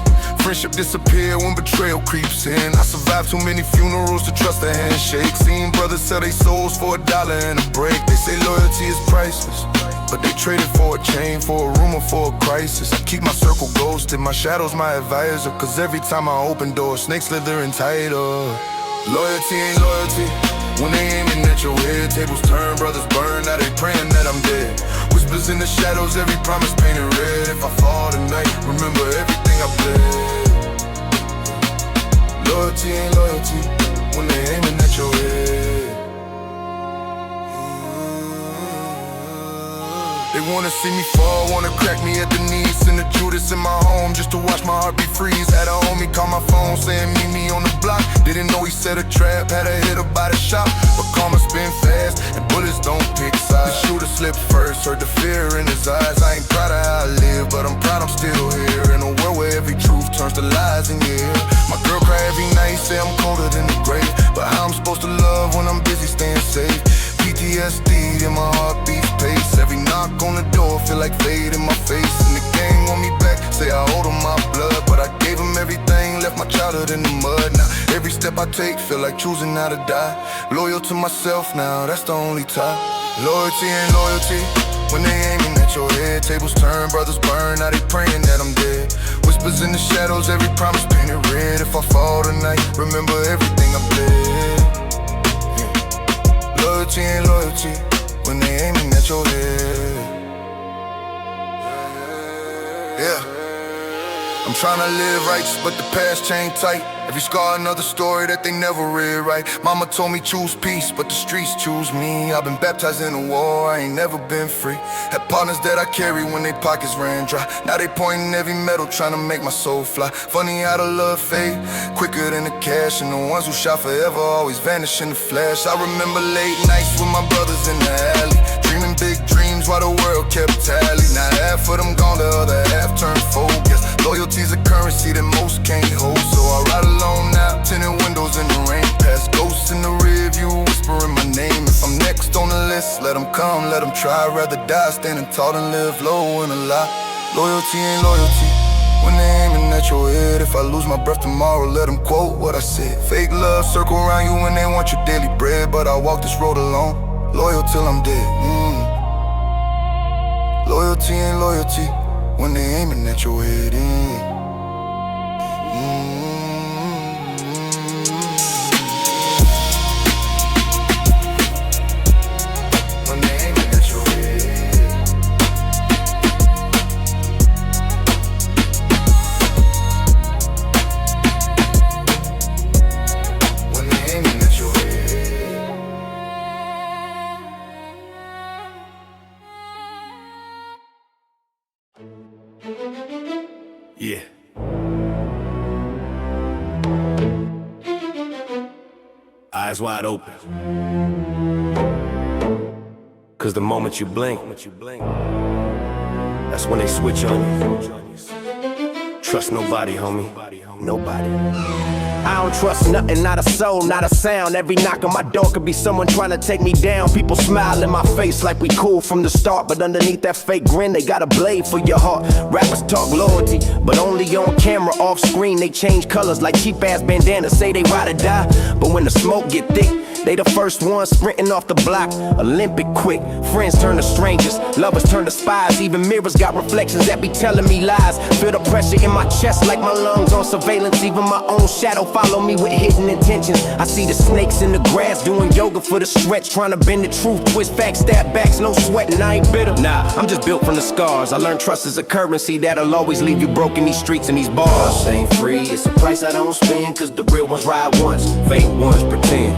S7: Friendship disappear when betrayal creeps in. I survived too many funerals to trust a handshake. Seen brothers sell their souls for $1 and a break. They say loyalty is priceless, but they traded for a chain, for a rumor, for a crisis. I keep my circle ghosted, my shadow's my advisor. Cause every time I open doors, snakes slithering tighter. Loyalty ain't loyalty. When they aiming at your head, tables turn, brothers burn. Now they praying that I'm dead. Whispers in the shadows, every promise painted red. If I fall tonight, remember everything I bled. Loyalty ain't loyalty. When they aiming at your head. They wanna see me fall, wanna crack me at the knees. Send a Judas in my home just to watch my heartbeat freeze. Had a homie call my phone saying meet me on the block. Didn't know he set a trap, had a hit up by the shop. But karma spin fast and bullets don't pick sides. The shooter slipped first, heard the fear in his eyes. I ain't proud of how I live, but I'm proud I'm still here. In a world where every truth turns to lies in your ear. My girl cry every night, say I'm colder than the grave. But how I'm supposed to love when I'm busy staying safe? PTSD in my heartbeat's pace. Every knock on the door feel like fade in my face. And the gang want me back, say I owed them my blood. But I gave them everything, left my childhood in the mud. Now every step I take feel like choosing how to die. Loyal to myself now, that's the only tie. Loyalty ain't loyalty. When they aiming at your head, tables turn, brothers burn. Now they praying that I'm dead. Whispers in the shadows, every promise painted red. If I fall tonight, remember everything I bled. Loyalty ain't loyalty. When they aiming at your head. Yeah. I'm tryna live righteous, but the past chain tight. Every scar another story that they never read right. Mama told me choose peace, but the streets choose me. I've been baptized in a war, I ain't never been free. Had partners that I carry when they pockets ran dry. Now they pointing heavy metal, tryna make my soul fly. Funny how the love fade, quicker than the cash. And the ones who shot forever always vanish in the flash. I remember late nights with my brothers in the alley, dreaming big dreams while the world kept tally. Now half of them gone, the other half turned focus. Loyalty's a currency that most can't hold. So I ride alone now, tinted windows in the rain. Past ghosts in the rear view, whispering my name. If I'm next on the list, let them come, let them try. Rather die standing tall than live low in a lie. Loyalty ain't loyalty. When they aiming at your head, if I lose my breath tomorrow, let them quote what I said. Fake love circle around you when they want your daily bread, but I walk this road alone, loyal till I'm dead. Loyalty ain't loyalty when they aiming at your head. When they aiming at your head. When they aiming at your head.
S3: Yeah. Eyes wide open. Cause the moment you blink, that's when they switch on you. Trust nobody, homie. Nobody.
S5: I don't trust nothing, not a soul, not a sound. Every knock on my door could be someone trying to take me down. People smile in my face like we cool from the start, but underneath that fake grin, they got a blade for your heart. Rappers talk loyalty, but only on camera, off screen. They change colors like cheap ass bandanas, say they ride or die. But when the smoke get thick, they the first ones sprinting off the block. Olympic quick, friends turn to strangers, lovers turn to spies. Even mirrors got reflections that be telling me lies. Feel the pressure in my chest like my lungs on surveillance. Even my own shadow follow me with hidden intentions. I see the snakes in the grass doing yoga for the stretch, trying to bend the truth, twist facts, stab backs, no sweat, and I ain't bitter. Nah, I'm just built from the scars. I learned trust is a currency that'll always leave you broke in these streets and these bars. Trust ain't free, it's a price I don't spend, cause the real ones ride once, fake ones pretend.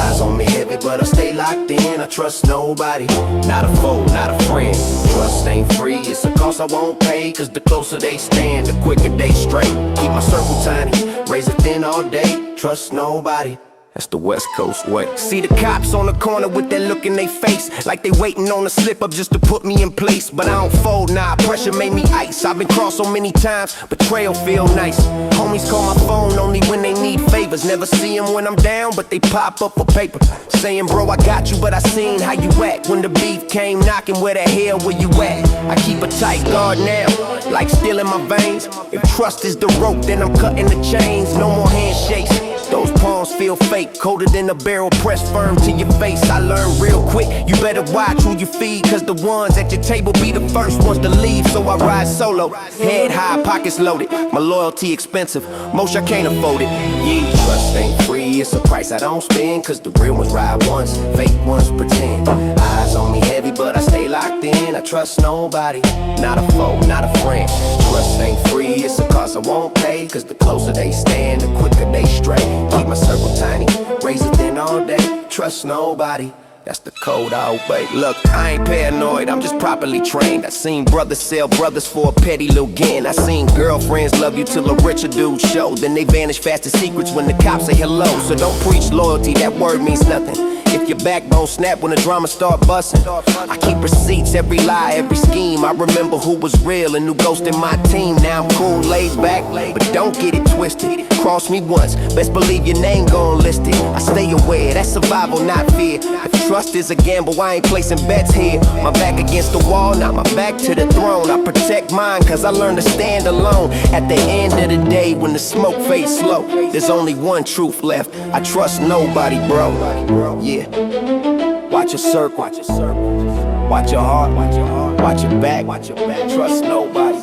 S5: Eyes on me heavy, but I stay locked in. I trust nobody, not a foe, not a friend. Trust ain't free, it's a cost I won't pay, cause the closer they stand, the quicker they stray. Keep my circle tiny, raise it thin all day. Trust nobody, that's the West Coast way. See the cops on the corner with that look in they face, like they waiting on a slip up just to put me in place. But I don't fold, nah, pressure made me ice. I've been crossed so many times, betrayal feel nice. Homies call my phone only when they need favors. Never see them when I'm down, but they pop up for paper, saying, bro, I got you, but I seen how you act. When the beef came knocking, where the hell were you at? I keep a tight guard now, like steel in my veins. If trust is the rope, then I'm cutting the chains. No more handshakes, those palms feel fake, colder than a barrel pressed firm to your face. I learned real quick, you better watch who you feed, cause the ones at your table be the first ones to leave. So I ride solo, head high, pockets loaded. My loyalty expensive, most I can't afford it. Yeah, trust ain't free, it's a price I don't spend, cause the real ones ride once, fake ones pretend. Eyes on me heavy, but I stay locked in. I trust nobody, not a foe, not a friend. Trust ain't free, it's a cost I won't pay, cause the closer they stand, the quicker they stray. Keep my circle tiny, raise it thin all day. Trust nobody, that's the code I obey. Look, I ain't paranoid, I'm just properly trained. I seen brothers sell brothers for a petty little gain. I seen girlfriends love you till a richer dude show, then they vanish fast as secrets when the cops say hello. So don't preach loyalty, that word means nothing if your backbone snap when the drama start busting. I keep receipts, every lie, every scheme. I remember who was real and who ghosted my team. Now I'm cool, laid back, but don't get it twisted. Cross me once, best believe your name gon' list it. I stay aware, that's survival, not fear. If trust is a gamble, I ain't placing bets here. My back against the wall, not my back to the throne. I protect mine, cause I learned to stand alone. At the end of the day, when the smoke fades slow, there's only one truth left. I trust nobody, bro. Yeah. Watch your circle, watch your circle. Watch your heart, watch your heart. Watch your back, watch your back. Trust nobody,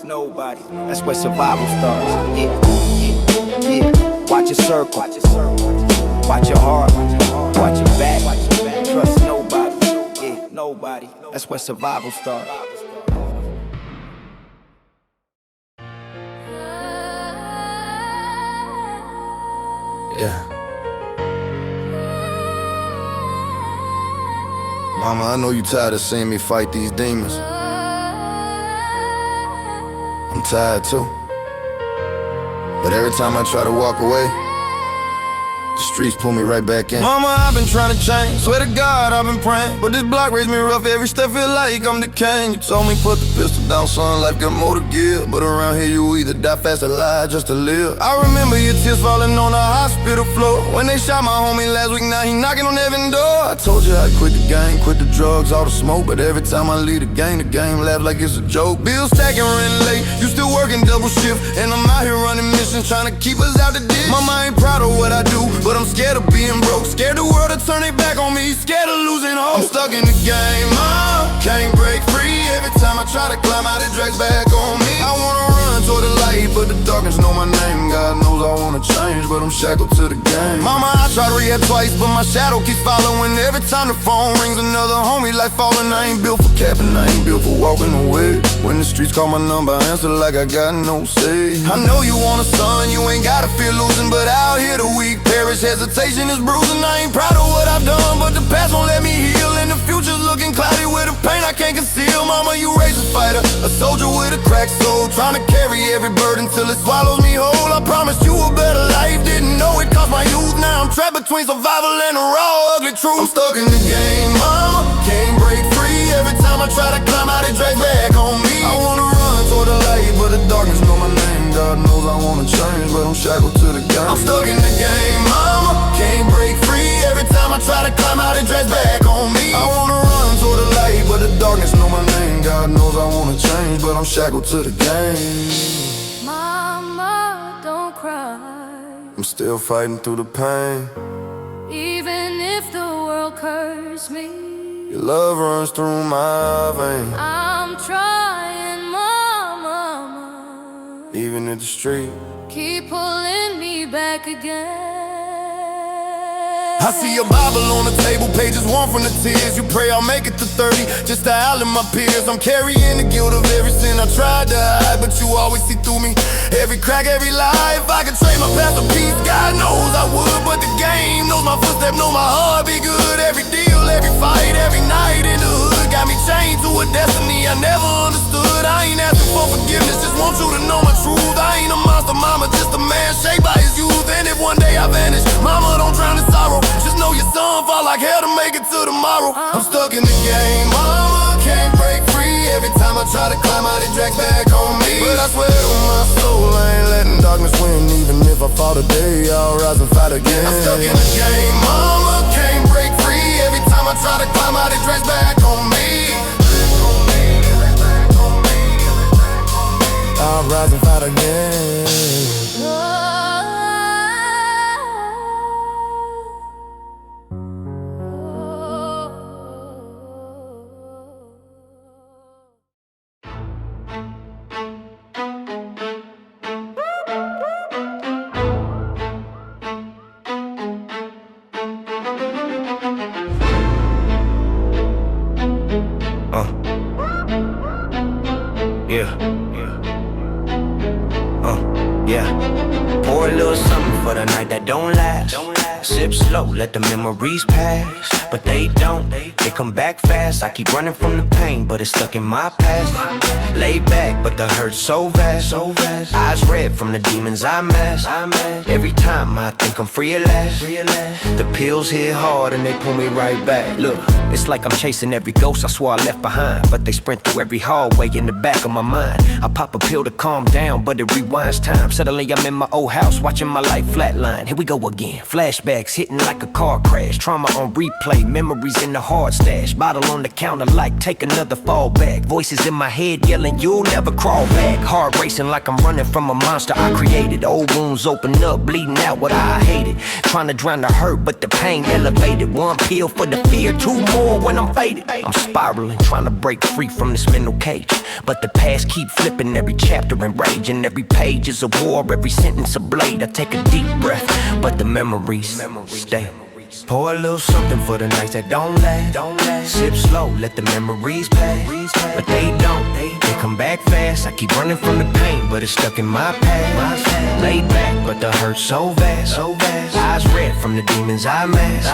S5: nobody. That's where survival starts. Yeah. Watch your circle, watch your circle. Watch your heart, watch your back, watch your back. Trust nobody, yeah, nobody. That's where survival starts.
S7: Yeah. Mama, I know you tired of seeing me fight these demons. I'm tired too. But every time I try to walk away, The streets pull me right back in.
S3: Mama, I've been trying to change, swear to God I've been praying, but this block raised me rough, every step feel like I'm decaying. You told me put the pistol down, son, life got more to give, but around here you either die fast or lie just to live. I remember your tears falling on the hospital floor when they shot my homie last week, now he knocking on heaven's door. I told you I'd quit the game, quit the drugs, all the smoke, but every time I leave the game laugh like it's a joke. Bills stacking, rent late, you still working double shift, and I'm out here running missions trying to keep us out the ditch. Mama ain't proud of what I do, but I'm scared of being broke, scared the world to turn their back on me, scared of losing hope. I'm stuck in the game, can't break free. Every time I try to climb out, it drags back on me. I wanna run toward the light, but the darkness know my name. God knows I wanna change, but I'm shackled to the game. Mama, I tried to rehab twice, but my shadow keeps following. Every time the phone rings, another homie like falling. I ain't built for capping, I ain't built for walking away. When the streets call my number, I answer like I got no say. I know you want a son, you ain't gotta fear losing, but out here the weak perish. Hesitation is bruising. I ain't proud of what I've done, but the past won't let me heal, and the future's looking cloudy with a pain I can't conceal. Mama, you raised a fighter, a soldier with a cracked soul, trying to carry every burden till it swallows me whole. I promised you a better life, didn't know it cost my youth. Now I'm trapped between survival and the raw, ugly truth. I'm stuck in the game, mama, can't break free. Every time I try to climb out, it drags back on me. I wanna run toward the light, but the darkness know my name. God knows I wanna change, but I'm shackled to the game. I'm stuck in the game, mama, can't break free. Every time I try to climb out, it drags back on me. I wanna run toward the light, but the darkness know my name. God knows I wanna change, but I'm shackled to the game.
S2: Mama, don't cry.
S3: I'm still fighting through the pain.
S2: Even if the world curses me,
S3: Your love runs through my veins.
S2: I'm trying, mama.
S3: Even in the street,
S2: Keep pulling me back again.
S3: I see your Bible on the table, pages warm from the tears. You pray I'll make it to 30, just to outlive my peers. I'm carrying the guilt of every sin I tried to hide, but you always see through me, every crack, every lie. If I could trade my past for peace, God knows I would, but the game knows my footsteps, know my heart be good. Every deal, every fight, every night in the hood got me chained to a destiny I never understood. I ain't asking for forgiveness, just want you to know my truth. I ain't a monster, mama, just a man shaped by his youth. And if one day I vanish, mama, don't drown in sorrow. Just know your son fall like hell to make it to tomorrow. I'm stuck in the game, mama, can't break free. Every time I try to climb out, it drags back on me. But I swear to my soul, I ain't letting darkness win. Even if I fall today, I'll rise and fight again. I'm stuck in the game, mama, can't break free. Every time I try to climb out, it drags back on me. I'll rise and fight again.
S5: Pour a little something for the night that don't last. Sip slow, let the memories pass, but they don't. They come back fast. I keep running from the pain, but it's stuck in my past. Lay back, but the hurt's so vast. Eyes red from the demons I mask. Every time I think I'm free at last, the pills hit hard and they pull me right back. Look, it's like I'm chasing every ghost I swore I left behind, but they sprint through every hallway in the back of my mind. I pop a pill to calm down, but it rewinds time. Suddenly I'm in my old house, watching my life flatline. Here we go again, flashbacks hitting like a car crash. Trauma on replay, memories in the hard stash. Bottle on the counter like take another fall back. Voices in my head yelling you'll never crawl back. Heart racing like I'm running from a monster I created. Old wounds open up, bleeding out what I hated. Trying to drown the hurt, but the pain elevated. One pill for the fear, two more when I'm faded. I'm spiraling, trying to break free from this mental cage, but the past keep flipping. Every chapter in rage, and every page is a war, every sentence a blade. I take a deep breath, but the memories stay. Pour a little something for the nights that don't last. Sip slow, let the memories pass, but they don't. They come back fast. I keep running from the pain, but it's stuck in my past. Laid back, but the hurt's so vast. Eyes red from the demons I mask.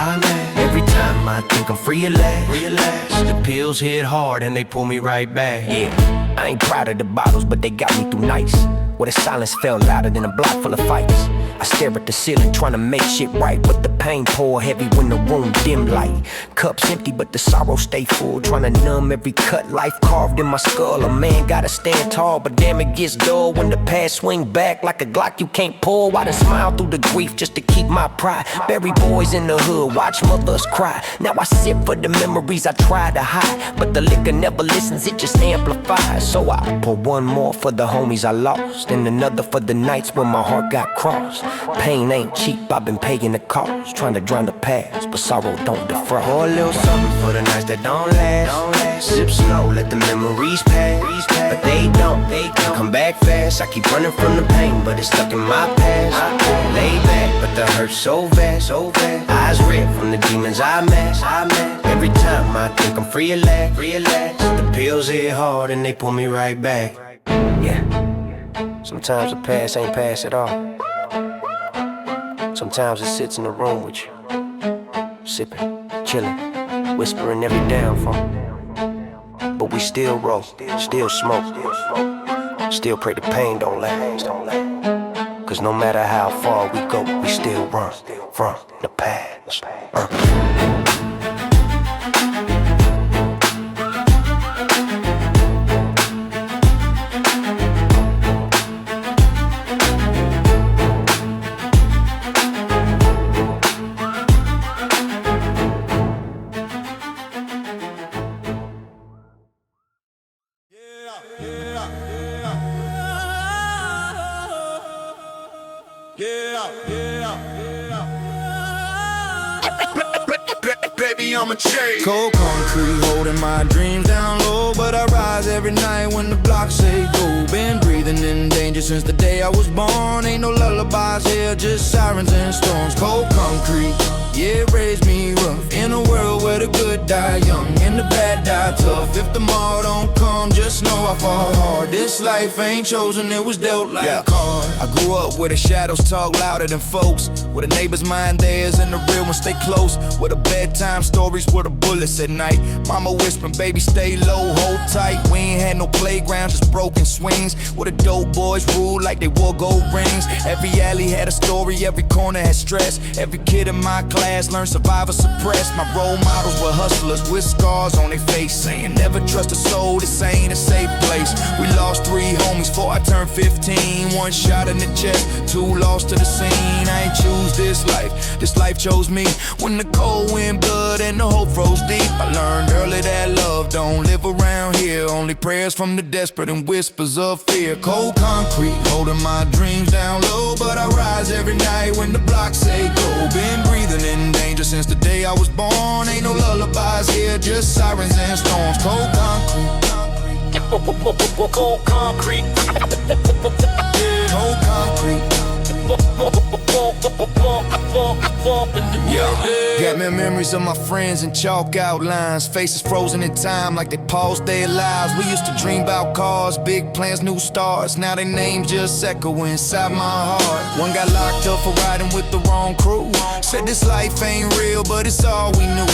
S5: Every time I think I'm free at last, the pills hit hard and they pull me right back. Yeah, I ain't proud of the bottles, but they got me through nights. where the silence felt louder than a block full of fights. I stare at the ceiling trying to make shit right, but the pain pour heavy when the room dim light. Cups empty but the sorrow stay full, trying to numb every cut life carved in my skull. A man gotta stand tall, but damn it gets dull when the past swing back like a Glock you can't pull. I done smile through the grief just to keep my pride. Bury boys in the hood, watch mothers cry. Now I sit for the memories I try to hide, but the liquor never listens, it just amplifies. So I pour one more for the homies I lost, and another for the nights when my heart got crossed. Pain ain't cheap, I've been paying the cost, trying to drown the past, but sorrow don't defraud. Pour a little something for the nights that don't last. Sip slow, let the memories pass, but they don't come back fast. I keep running from the pain, but it's stuck in my past. Lay back, but the hurt's so vast. Eyes red from the demons I mask. Every time I think I'm free at last, the pills hit hard and they pull me right back. Yeah, sometimes the past ain't past at all. Sometimes it sits in the room with you, sipping, chilling, whispering every downfall. But we still roll, still smoke, still pray the pain don't last. Cause no matter how far we go, we still run from the past.
S3: Baby, I'm a change.
S7: Cold concrete holding my dreams down low, but I rise every night when the blocks say go. Been breathing in danger since the day I was born. Ain't no lullabies here, just sirens and storms. Cold concrete, yeah, it raised me rough. In a world where the good die young and the bad die tough. If tomorrow don't come, just know I fall hard. This life ain't chosen, it was dealt like a card. I grew up where the shadows talk louder than folks, where the neighbors mind theirs and the real ones stay close, where the bedtime stories were the bullets at night. Mama whispering, baby, stay low, hold tight. We ain't had no playground, just broken swings, where the dope boys ruled like they wore gold rings. Every alley had a story, every corner had stress. Every kid in my class learned survive or suppress. My role models were hustlers with scars on their face, saying never trust a soul, this ain't a safe place. We lost 3 homies before I turned 15. 1 shot in the chest, 2 lost to the scene. I ain't choose this life chose me. When the cold wind blood and the hope froze deep, I learned early that love don't live around here. Only prayers from the desperate and whispers of fear. Cold concrete holding my dreams down low, but I rise every night when the blocks say go. Been breathing in danger since the day I was born. Ain't no lullabies here, just sirens and storms. Cold concrete, cold concrete, cold concrete. Got me memories of my friends in chalk outlines, faces frozen in time like they paused their lives. We used to dream about cars, big plans, new stars. Now their names just echo inside my heart. One got locked up for riding with the wrong crew. Said this life ain't real, but it's all we knew.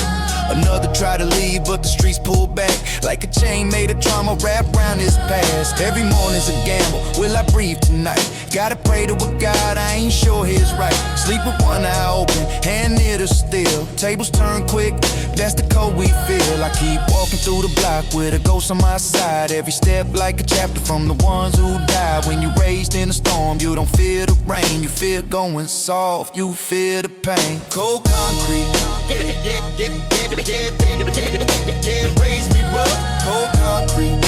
S7: Another tried to leave, but the streets pulled back like a chain made of trauma wrapped around his past. Every morning's a gamble, will I breathe tonight? Gotta pray to a God I ain't sure he's right. Sleep with one eye open, hand near the still. Tables turn quick, that's the code we feel. I keep walking through the block with a ghost on my side. Every step like a chapter from the ones who died. When you're raised in a storm, you don't fear the rain. You fear going soft, you fear the pain. Cold concrete, raise me up. Cold concrete,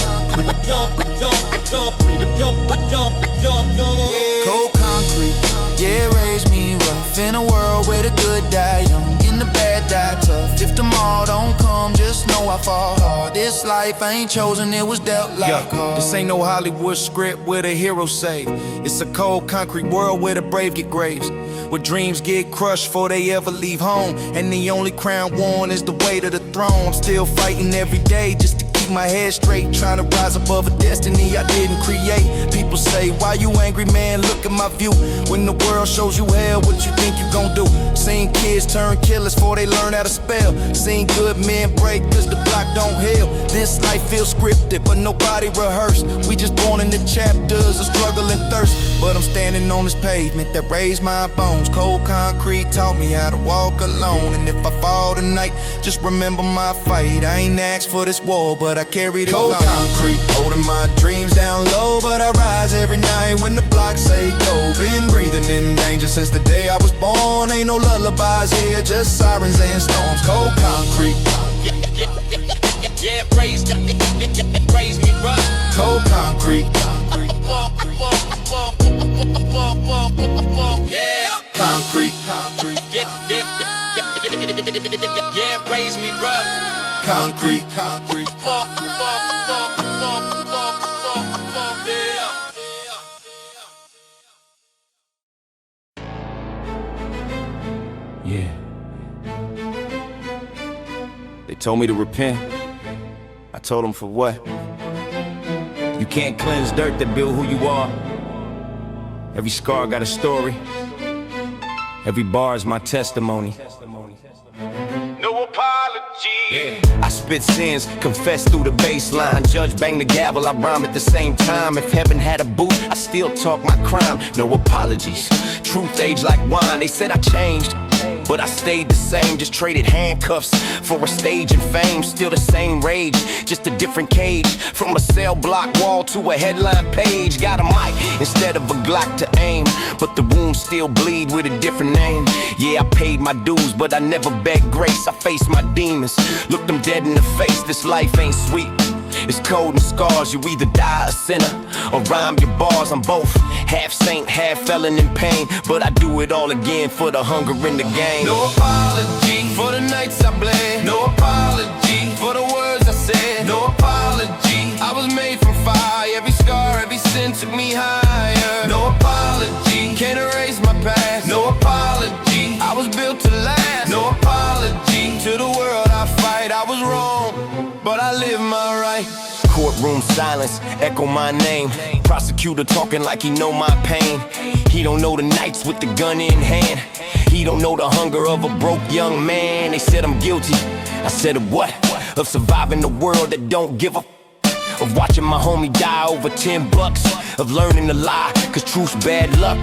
S7: cold concrete, yeah, raise me rough. In a world where the good die young and the bad die tough. If tomorrow don't come, just know I fall hard. This life ain't chosen, it was dealt like cards. This ain't no Hollywood script where the hero say. It's a cold concrete world where the brave get graves, where dreams get crushed before they ever leave home, and the only crown worn is the weight of the throne. I'm still fighting every day just to keep
S3: keep my head straight, trying to rise above a destiny I didn't create. People say, why you angry, man? Look at my view. When the world shows you hell, what you think you gon' do? Seen kids turn killers before they learn how to spell. Seen good men break cause the block don't heal. This life feels scripted, but nobody rehearsed. We just born in the chapters of struggle and thirst. But I'm standing on this pavement that raised my bones. Cold concrete taught me how to walk alone. And if I fall tonight, just remember my fight. I ain't asked for this war, but I carried it alone. Cold concrete, holding my dreams down low, but I rise every night when the block say go. Been breathing in danger since the day I was born. Ain't no lullabies here, just sirens and storms. Cold concrete.
S4: Yeah, raise me rough.
S3: Cold concrete.
S4: Yeah,
S3: Concrete.
S4: yeah, raise me rough.
S3: Concrete.
S5: Yeah. They told me to repent. I told them for what? You can't cleanse dirt that build who you are. Every scar got a story. Every bar is my testimony.
S3: No apology.
S5: Yeah. I spit sins, confess through the baseline. Judge bang the gavel, I rhyme at the same time. If heaven had a booth, I still talk my crime. No apologies. Truth age like wine. They said I changed, but I stayed the same. Just traded handcuffs for a stage and fame. Still the same rage, just a different cage. From a cell block wall to a headline page. Got a mic instead of a Glock to aim, but the wounds still bleed with a different name. Yeah, I paid my dues, but I never begged grace. I faced my demons, looked them dead in the face. This life ain't sweet, it's cold and scars. You either die a sinner or rhyme your bars. I'm both, half saint, half felon in pain, but I do it all again for the hunger in the game.
S4: No apology for the nights I bled. No apology for the words I said. No apology, I was made from fire. Every scar, every sin took me higher. No apology, can't erase my past. No apology, I was built to last. No apology to the world I fight. I was wrong, but I live my right.
S5: Courtroom silence, echo my name. Prosecutor talking like he know my pain. He don't know the nights with the gun in hand. He don't know the hunger of a broke young man. They said I'm guilty. I said of what? Of surviving a world that don't give a of watching my homie die over $10. Of learning to lie, cause truth's bad luck.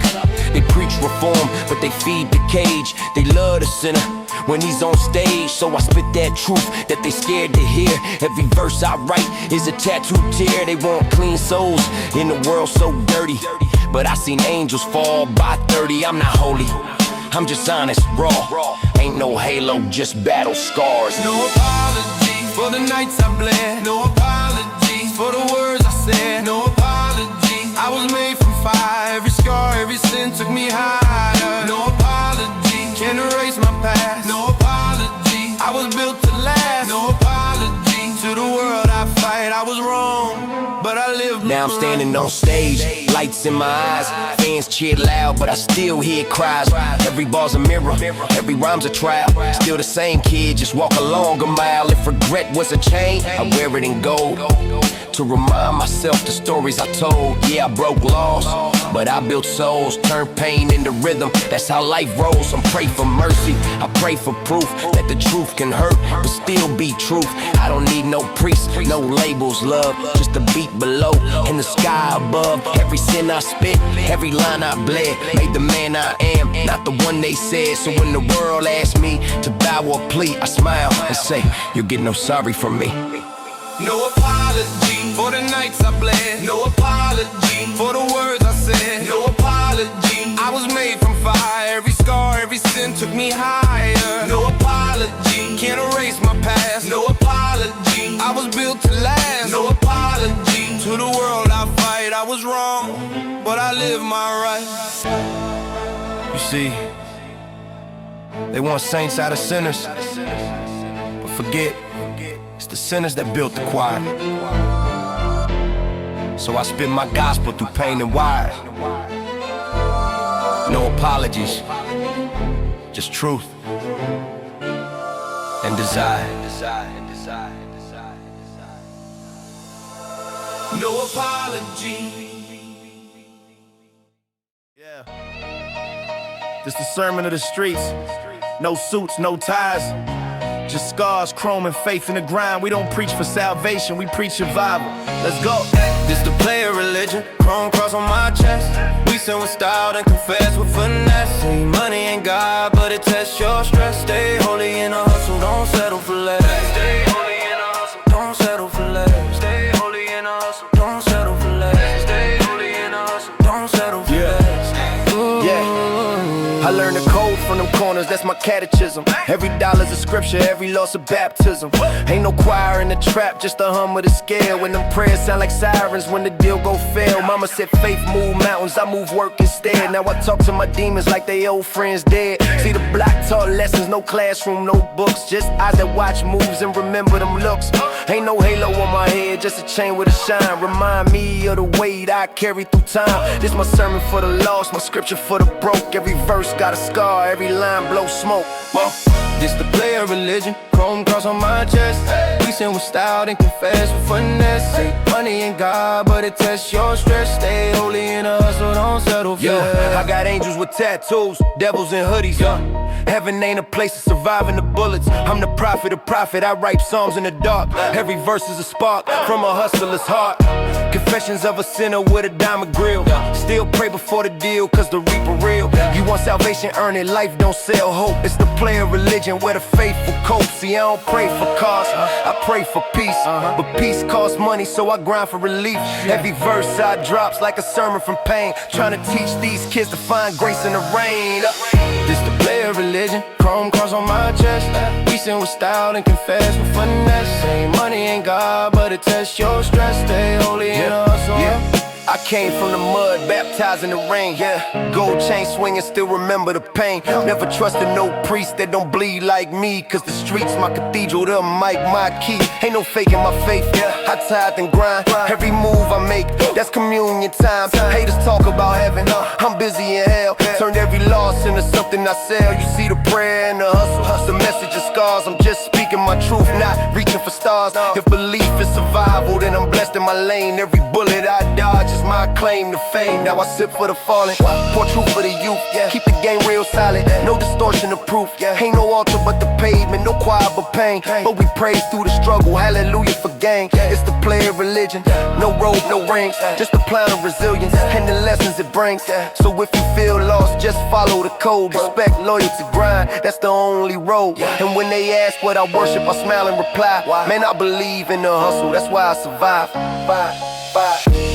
S5: They preach reform, but they feed the cage. They love the sinner when he's on stage. So I spit that truth that they scared to hear. Every verse I write is a tattooed tear. They want clean souls in a world so dirty, but I seen angels fall by 30. I'm not holy, I'm just honest, raw. Ain't no halo, just battle scars.
S4: No apology for the nights I bled. No apology for the words I said. No apology, I was made from fire. Every scar, every sin took me higher. No apology, can't erase my past. No apology, I was built to last. No apology to the world I fight. I was wrong, but I live.
S5: Now I'm standing on stage, lights in my eyes. Fans cheered loud, but I still hear cries. Every bar's a mirror, every rhyme's a trial. Still the same kid, just walk along a mile. If regret was a chain, I wear it in gold to remind myself the stories I told. Yeah, I broke laws, but I built souls. Turned pain into rhythm, that's how life rolls. I'm pray for mercy, I pray for proof that the truth can hurt, but still be truth. I don't need no priest, no labels, love, just a beat below and the sky above. Every sin I spit, every line I bled, made the man I am, not the one they said. So when the world asks me to bow or plea, I smile and say, you'll get no sorry from me.
S4: No apology for the nights I bled. No apology for the words I said. No apology, I was made from fire. Every scar, every sin took me higher. No apology, can't erase my past. No apology, I was built to last. No apology to the world I fight. I was wrong, but I live my right.
S5: You see, they want saints out of sinners, but forget, it's the sinners that built the choir. So I spit my gospel through pain and wires. No apologies, just truth and desire.
S4: no apology.
S7: This the sermon of the streets. No suits, no ties. Just scars, chrome, and faith in the grind. We don't preach for salvation, we preach survival. Let's go.
S1: This the player religion, chrome cross on my chest. We sin with style and confess with finesse. Say money ain't God, but it tests your stress. Stay holy in a hustle, don't settle for less. Stay holy in a hustle, don't settle for less. Stay holy in a hustle, don't settle for less. Stay holy in a hustle, don't settle for less.
S7: I learned the code from them corners, that's my catechism. Every dollar's a scripture, every loss a baptism. Ain't no choir in the trap, just a hum of the scale. When them prayers sound like sirens, when the deal go fail. Mama said faith move mountains, I move work instead. Now I talk to my demons like they old friends dead. See the block taught lessons, no classroom, no books. Just eyes that watch moves and remember them looks. Ain't no halo on my head, just a chain with a shine. Remind me of the weight I carry through time. This my sermon for the lost, my scripture for the broke. Every verse got a scar, every line blow smoke.
S1: This the player religion, chrome cross on my chest. We sin with style and confess with finesse. Say money ain't God, but it tests your stress. Stay holy in a hustle, don't settle for less.
S7: I got angels with tattoos, devils in hoodies. Heaven ain't a place to survive in the bullets. I'm the prophet of prophet, I write psalms in the dark. Every verse is a spark from a hustler's heart. Confessions of a sinner with a diamond grill. Still pray before the deal, cause the reaper real. You want salvation, earn it, life don't sell hope. It's the player religion where the faithful cope. See, I don't pray for cause, I pray for peace. But peace costs money, so I grind for relief. Every verse I drops like a sermon from pain. Trying to teach these kids to find grace in the rain.
S1: This the player religion, chrome cross on my chest. We sin with style and confess with finesse. Say money ain't God, but it tests your stress. Stay holy in a hustle.
S7: I came from the mud, baptized in the rain, Gold chain swinging, still remember the pain. Never trusted no priest that don't bleed like me. Cause the streets my cathedral, the mic my key. Ain't no faking my faith, I tithe and grind. Every move I make, that's communion time. Haters talk about heaven, I'm busy in hell. Turned every loss into something I sell. You see the prayer and the hustle, the message of scars. I'm just speaking my truth, not reaching for stars. If belief is survival, then I'm blessed in my lane. Every bullet I dodge is my claim to fame. Now I sip for the fallen, pour truth for the youth. Keep the game real solid, no distortion of proof. Ain't no altar but the pavement, no choir but pain. But we praise through the struggle, hallelujah for gain. It's the player religion, no robe, no rings. Just the plan of resilience and the lessons it brings. So if you feel lost, just follow the code. Respect, loyalty, grind, that's the only road. And when they ask what I worship, I smile and reply, man, I believe in the hustle, that's why I survive.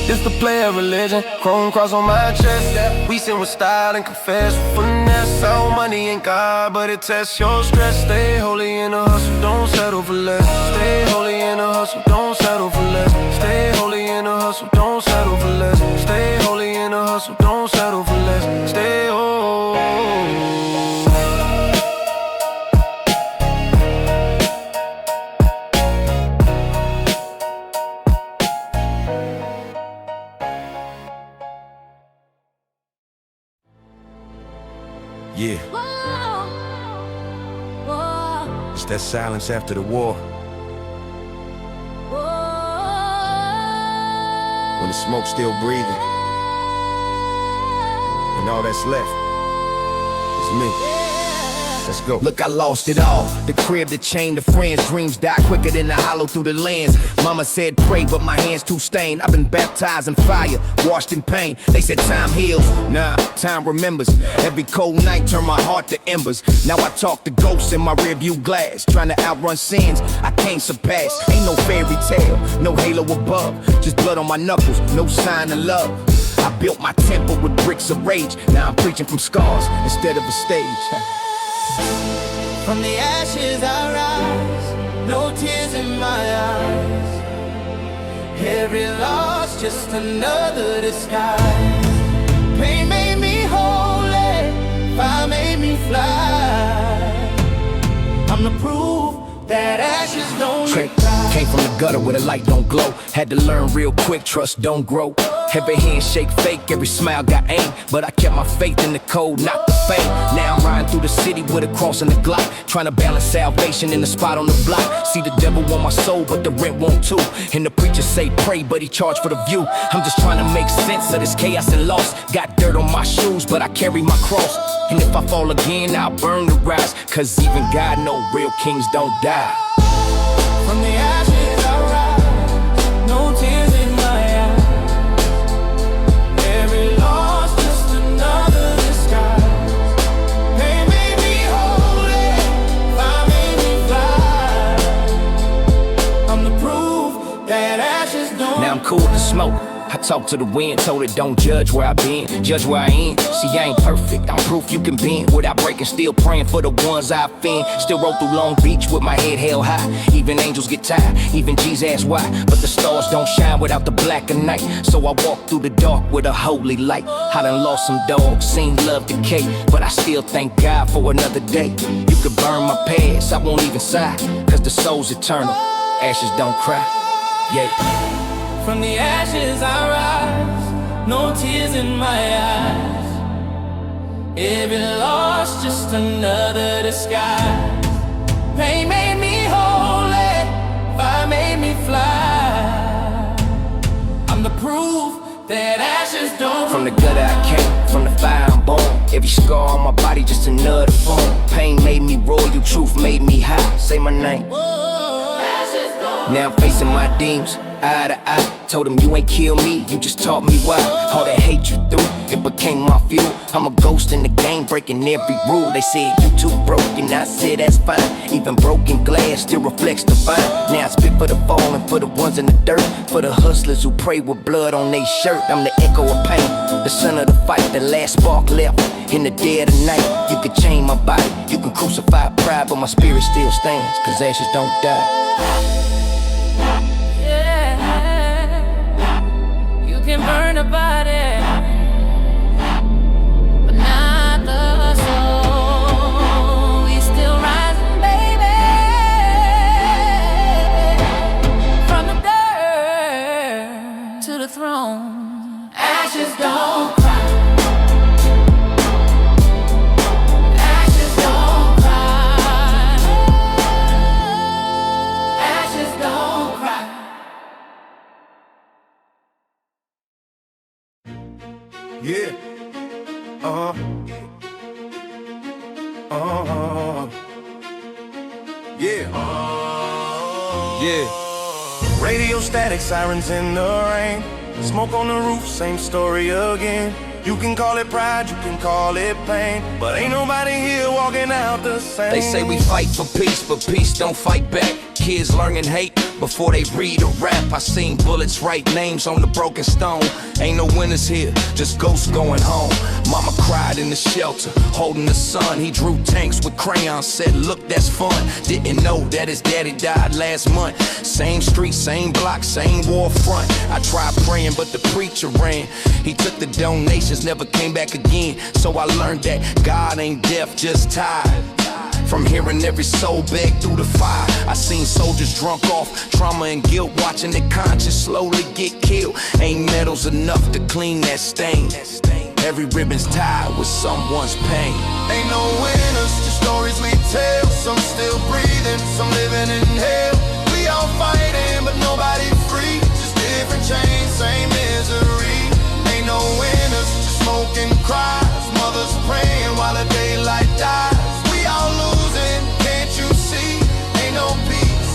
S1: This the player religion, chrome cross on my chest. We sin with style and confess with finesse. All money ain't God, but it tests your stress. Stay holy in a hustle, don't settle for less. Stay holy in a hustle, don't settle for less. Stay holy in a hustle, don't settle for less. Stay holy in a hustle, don't settle for less. Stay holy.
S7: Yeah, it's that silence after the war. When the smoke's still breathing and all that's left is me. Let's go. Look, I lost it all. The crib, the chain, the friends. Dreams die quicker than the hollow through the lens. Mama said pray, but my hands too stained. I've been baptized in fire, washed in pain. They said time heals. Nah, time remembers. Every cold night turn my heart to embers. Now I talk to ghosts in my rearview glass. Trying to outrun sins I can't surpass. Ain't no fairy tale, no halo above. Just blood on my knuckles, no sign of love. I built my temple with bricks of rage. Now I'm preaching from scars instead of a stage.
S1: From the ashes I rise, no tears in my eyes. Every loss just another disguise. Pain made me holy, fire made me fly. I'm the proof that ashes don't die.
S7: Came from the gutter where the light don't glow. Had to learn real quick, trust don't grow. Every handshake fake, every smile got aim. But I kept my faith in the code, not the
S4: fame. Now I'm riding through the city with a cross and a Glock, trying to balance salvation in the spot on the block. See the devil want my soul, but the rent won't too. And the preacher say pray, but he charge for the view. I'm just trying to make sense of this chaos and loss. Got dirt on my shoes, but I carry my cross. And if I fall again, I'll burn the rise. Cause even God know real kings don't die.
S1: From the ashes I rise, no tears in my eyes. Every loss just another disguise. Pain made me holy, fire made me fly. I'm the proof that ashes don't.
S4: Now I'm cool to smoke. I talk to the wind, told it don't judge where I been, judge where I am. See, I ain't perfect, I'm proof you can bend without breaking, still praying for the ones I offend. Still roll through Long Beach with my head held high. Even angels get tired, even Jesus asks why. But the stars don't shine without the black of night. So I walk through the dark with a holy light. I done lost some dogs, seen love decay, but I still thank God for another day. You could burn my past, I won't even sigh, cause the soul's eternal, ashes don't cry. Yeah.
S1: From the ashes I rise, no tears in my eyes. Every loss just another disguise. Pain made me holy, fire made me fly. I'm the proof that ashes don't.
S4: From the gutter I came, from the fire I'm born. Every scar on my body just another form. Pain made me royal, truth made me high. Say my name. Now I'm facing my demons, eye to eye. Told them you ain't kill me, you just taught me why. All that hate you threw, it became my fuel. I'm a ghost in the game, breaking every rule. They said you too broken, I said that's fine. Even broken glass still reflects the fire. Now I spit for the fallen, for the ones in the dirt, for the hustlers who pray with blood on their shirt. I'm the echo of pain, the son of the fight, the last spark left in the dead of night. You can chain my body, you can crucify pride, but my spirit still stands, cause ashes don't die.
S1: You can burn a body, but not the soul. We still rising, baby, from the dirt to the throne. Ashes don't cry. Ashes don't cry. Ashes don't cry.
S7: Yeah. Yeah. Yeah. Radio static, sirens in the rain. Smoke on the roof, same story again. You can call it pride, you can call it pain, but ain't nobody here walking out the same.
S4: They say we fight for peace, but peace don't fight back. Kids learning hate before they read a rap. I seen bullets write names on the broken stone. Ain't no winners here, just ghosts going home. Mama cried in the shelter, holding the son. He drew tanks with crayons, said look that's fun. Didn't know that his daddy died last month. Same street, same block, same war front. I tried praying but the preacher ran. He took the donations, never came back again. So I learned that God ain't deaf, just tired. From hearing every soul beg through the fire. I seen soldiers drunk off trauma and guilt, watching their conscience slowly get killed. Ain't medals enough to clean that stain. Every ribbon's tied with someone's pain.
S7: Ain't no winners, just stories we tell. Some still breathing, some living in hell. We all fighting, but nobody free. Just different chains, same misery. Ain't no winners, just smoke and cries. Mothers praying while the daylight dies. We all losing, can't you see? Ain't no peace,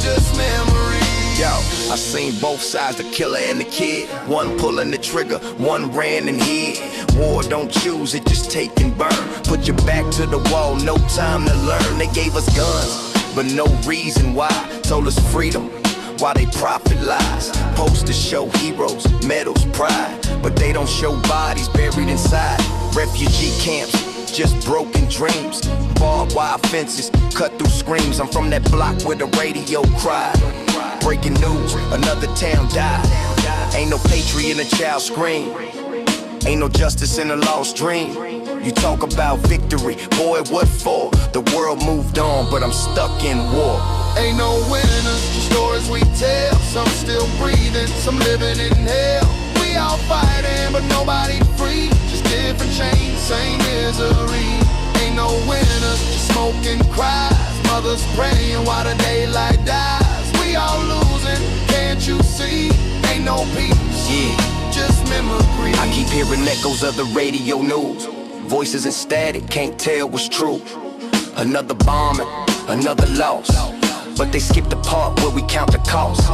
S7: just memories.
S4: Yo, I seen both sides, the killer and the kid. One pulling the trigger, one ran and hid. War don't choose, it just take and burn. Put your back to the wall, no time to learn. They gave us guns, but no reason why. Told us freedom, while they profit lies. Posters show heroes, medals, pride, but they don't show bodies buried inside refugee camps. Just broken dreams, barbed wire fences, cut through screams. I'm from that block where the radio cried. Breaking news, another town died. Ain't no patriot in a child's scream. Ain't no justice in a lost dream. You talk about victory, boy, what for? The world moved on, but I'm stuck in war.
S7: Ain't no winners, stories we tell. Some still breathing, some living in hell. We all fighting, but nobody free. Just different chains, same misery.
S3: Mothers praying while the daylight dies. We all losing, can't you see? Ain't no peace, just memory.
S5: I keep hearing echoes of the radio news. Voices in static, can't tell what's true. Another bombing, another loss. But they skip the part where we count the cost.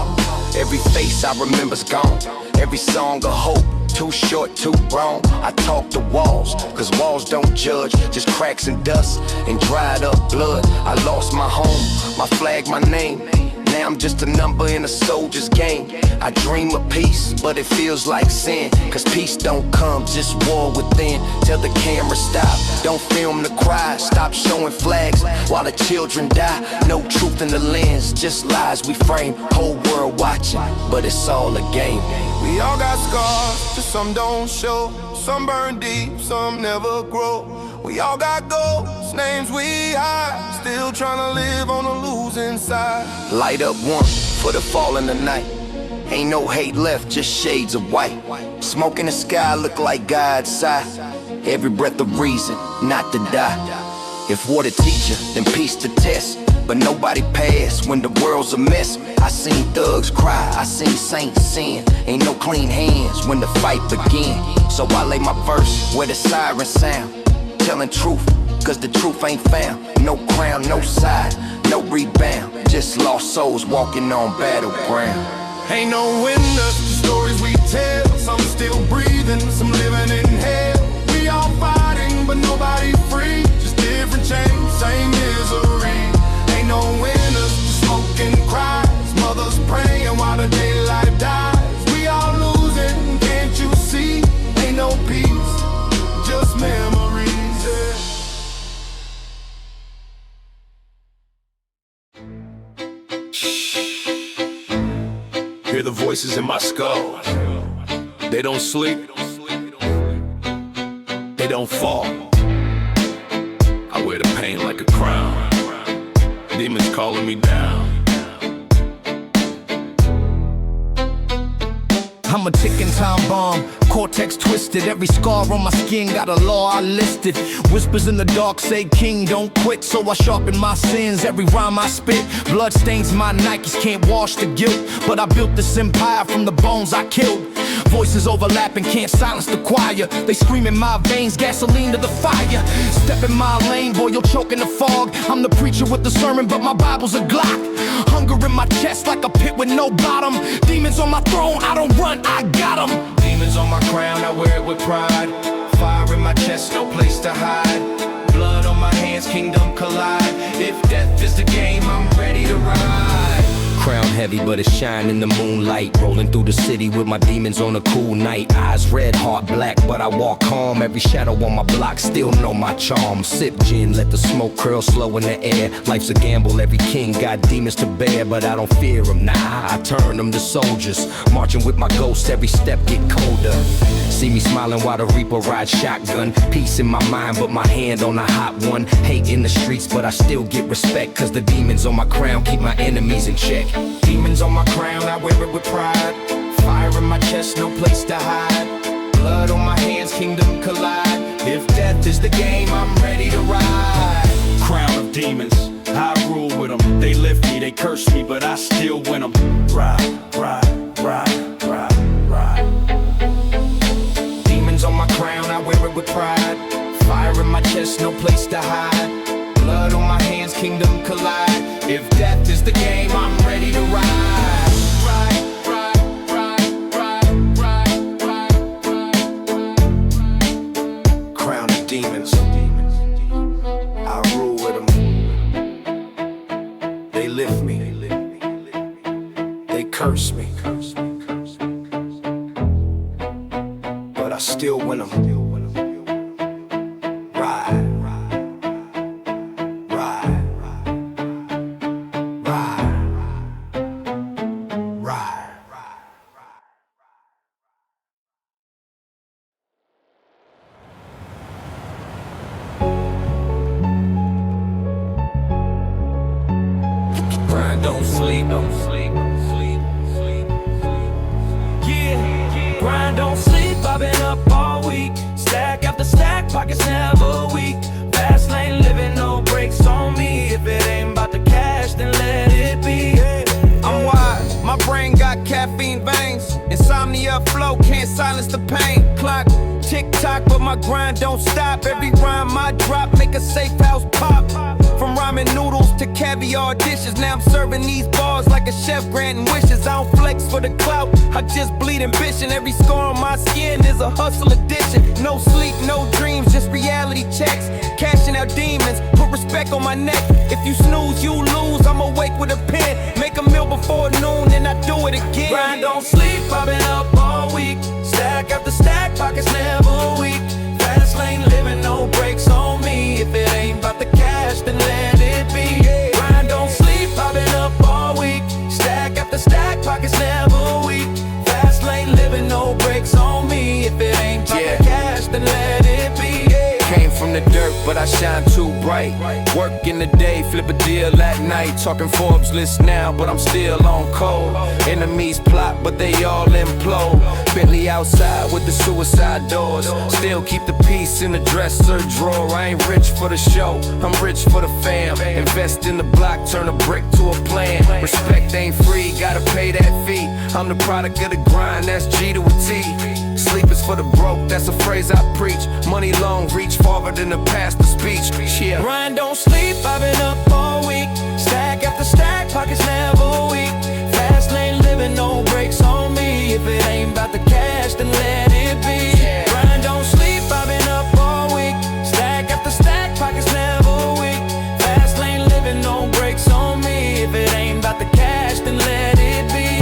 S5: Every face I remember's gone. Every song a hope. Too short, too wrong. I talk to walls, cause walls don't judge. Just cracks and dust and dried up blood. I lost my home, my flag, my name. Now I'm just a number in a soldier's game. I dream of peace, but it feels like sin. Cause peace don't come, just war within. Tell the camera stop, don't film the cry. Stop showing flags while the children die. No truth in the lens, just lies we frame. Whole world watching, but it's all a game.
S3: We all got scars, just some don't show. Some burn deep, some never grow. We all got goals, names we hide. Still tryna live on the losing side.
S5: Light up one for the fall in the night. Ain't no hate left, just shades of white. Smoke in the sky look like God's sigh. Every breath a reason not to die. If war to teacher, then peace to test. But nobody passed when the world's a mess. I seen thugs cry, I seen saints sin. Ain't no clean hands when the fight begin. So I lay my verse where the sirens sound. Telling truth, cause the truth ain't found. No crown, no side, no rebound. Just lost souls walking on battleground.
S3: Ain't no winners, the stories we tell. Some still breathing, some living in hell. We all fighting, but nobody free. Just different chains, same misery. Ain't no winners, just smoke and cries. Mothers praying while the daylight dies. We all losing, can't you see? Ain't no peace, just memories.
S8: Hear the voices in my skull. They don't sleep. They don't fall. I wear the pain like a crown. Demons calling me down.
S4: I'm a ticking time bomb, cortex twisted. Every scar on my skin got a law I listed. Whispers in the dark say king don't quit. So I sharpen my sins, every rhyme I spit. Blood stains my Nikes, can't wash the guilt. But I built this empire from the bones I killed. Voices overlapping, can't silence the choir. They scream in my veins, gasoline to the fire. Step in my lane, boy, you'll choke in the fog. I'm the preacher with the sermon, but my Bible's a Glock. Hunger in my chest like a pit with no bottom. Demons on my throne, I don't run, I got them.
S1: Demons on my crown, I wear it with pride. Fire in my chest, no place to hide. Blood on my hands, kingdom collide. If death is the game, I'm ready to ride.
S5: Crown heavy, but it shine in the moonlight. Rolling through the city with my demons on a cool night. Eyes red, heart black, but I walk calm. Every shadow on my block still know my charm. Sip gin, let the smoke curl slow in the air. Life's a gamble, every king got demons to bear. But I don't fear them, nah, I turn them to soldiers. Marching with my ghost, every step get colder. See me smiling while the reaper rides shotgun. Peace in my mind, but my hand on a hot one. Hate in the streets, but I still get respect. Cause the demons on my crown keep my enemies in check.
S1: Demons on my crown, I wear it with pride. Fire in my chest, no place to hide. Blood on my hands, kingdom collide. If death is the game, I'm ready to ride.
S8: Crown of demons, I rule with them. They lift me, they curse me, but I still win them. Ride, ride, ride, ride, ride.
S1: Demons on my crown, I wear it with pride. Fire in my chest, no place to hide. Blood on my hands, kingdom collide. If death is the game, I'm ready to ride. Ride, ride, ride, ride, ride, ride, ride.
S3: Crown of demons, I rule with them. They lift me, they curse me, but I still win them. Ride.
S1: Don't sleep, don't sleep, sleep, sleep, sleep.
S4: Yeah, grind don't sleep, I've been up all week. Stack after stack, pockets never weak. Fast lane living, no brakes on me. If it ain't about the cash, flow, can't silence the pain. Clock, tick tock, but my grind don't stop. Every rhyme I drop, make a safe house pop. From ramen noodles to caviar dishes, now I'm serving these bars like a chef granting wishes. I don't flex for the clout, I just bleed ambition. Every scar on my skin is a hustle addiction. No sleep, no dreams, just reality checks. Cashing out demons, put respect on my neck. If you snooze, you lose, I'm awake with a pen. Make a meal before noon, then I do it again.
S3: Grind, don't sleep, I've been up all week. Stack after stack, pockets never weak. Fast lane living, no brakes on me. If it ain't about the cash, then let it be. Grind, don't sleep, I've been up all week. Stack after stack, pockets never weak. Fast lane living, no brakes on me. If it ain't about the cash, then let it be.
S4: Came from the dirt, but I shine too bright. Work in the day, flip a deal at night. Talking Forbes list now, but I'm still on cold. Enemies plot, but they all implode. Bentley outside with the suicide doors. Still keep the peace in the dresser drawer. I ain't rich for the show, I'm rich for the fam. Invest in the block, turn a brick to a plan. Respect ain't free, gotta pay that fee. I'm the product of the grind, that's G to a T. Sleep is for the broke, that's a phrase I preach. Money long, reach farther than the pastor's speech. Yeah.
S3: Grind, don't sleep, I've been up all week. Stack after stack, pockets never weak. Fast lane living, no brakes on me. If it ain't about the cash, then let it be. Grind, don't sleep, I've been up all week. Stack after stack, pockets never weak. Fast lane living, no brakes on me. If it ain't about the cash, then let it be.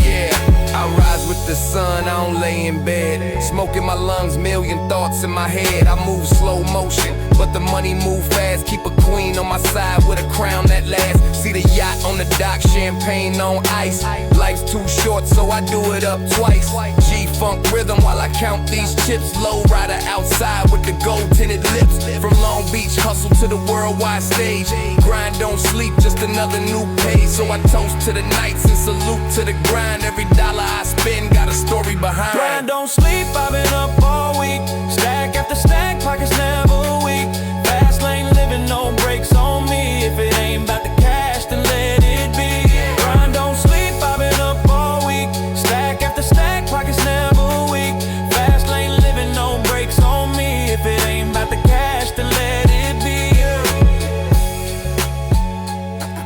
S4: I rise with the sun, I don't lay in bed. Smoke in my lungs, million thoughts in my head. I move slow motion, but the money move fast. Keep a queen on my side with a crown that lasts. See the yacht on the dock, champagne on ice. Life's too short, so I do it up twice. G-funk rhythm while I count these chips. Low rider outside with the gold tinted lips. From Long Beach hustle to the worldwide stage. Grind, don't sleep, just another new page. So I toast to the nights and salute to the grind. Every dollar I spend got a story behind.
S3: Grind, don't sleep, I've been up all week. Stack after stack, pockets never weak. Fast lane living, no brakes on me. If it ain't about the cash, then let it be. Grind, don't sleep, I've been up all week. Stack after stack, pockets never weak. Fast lane living, no brakes on me. If it ain't about the cash, then let it be.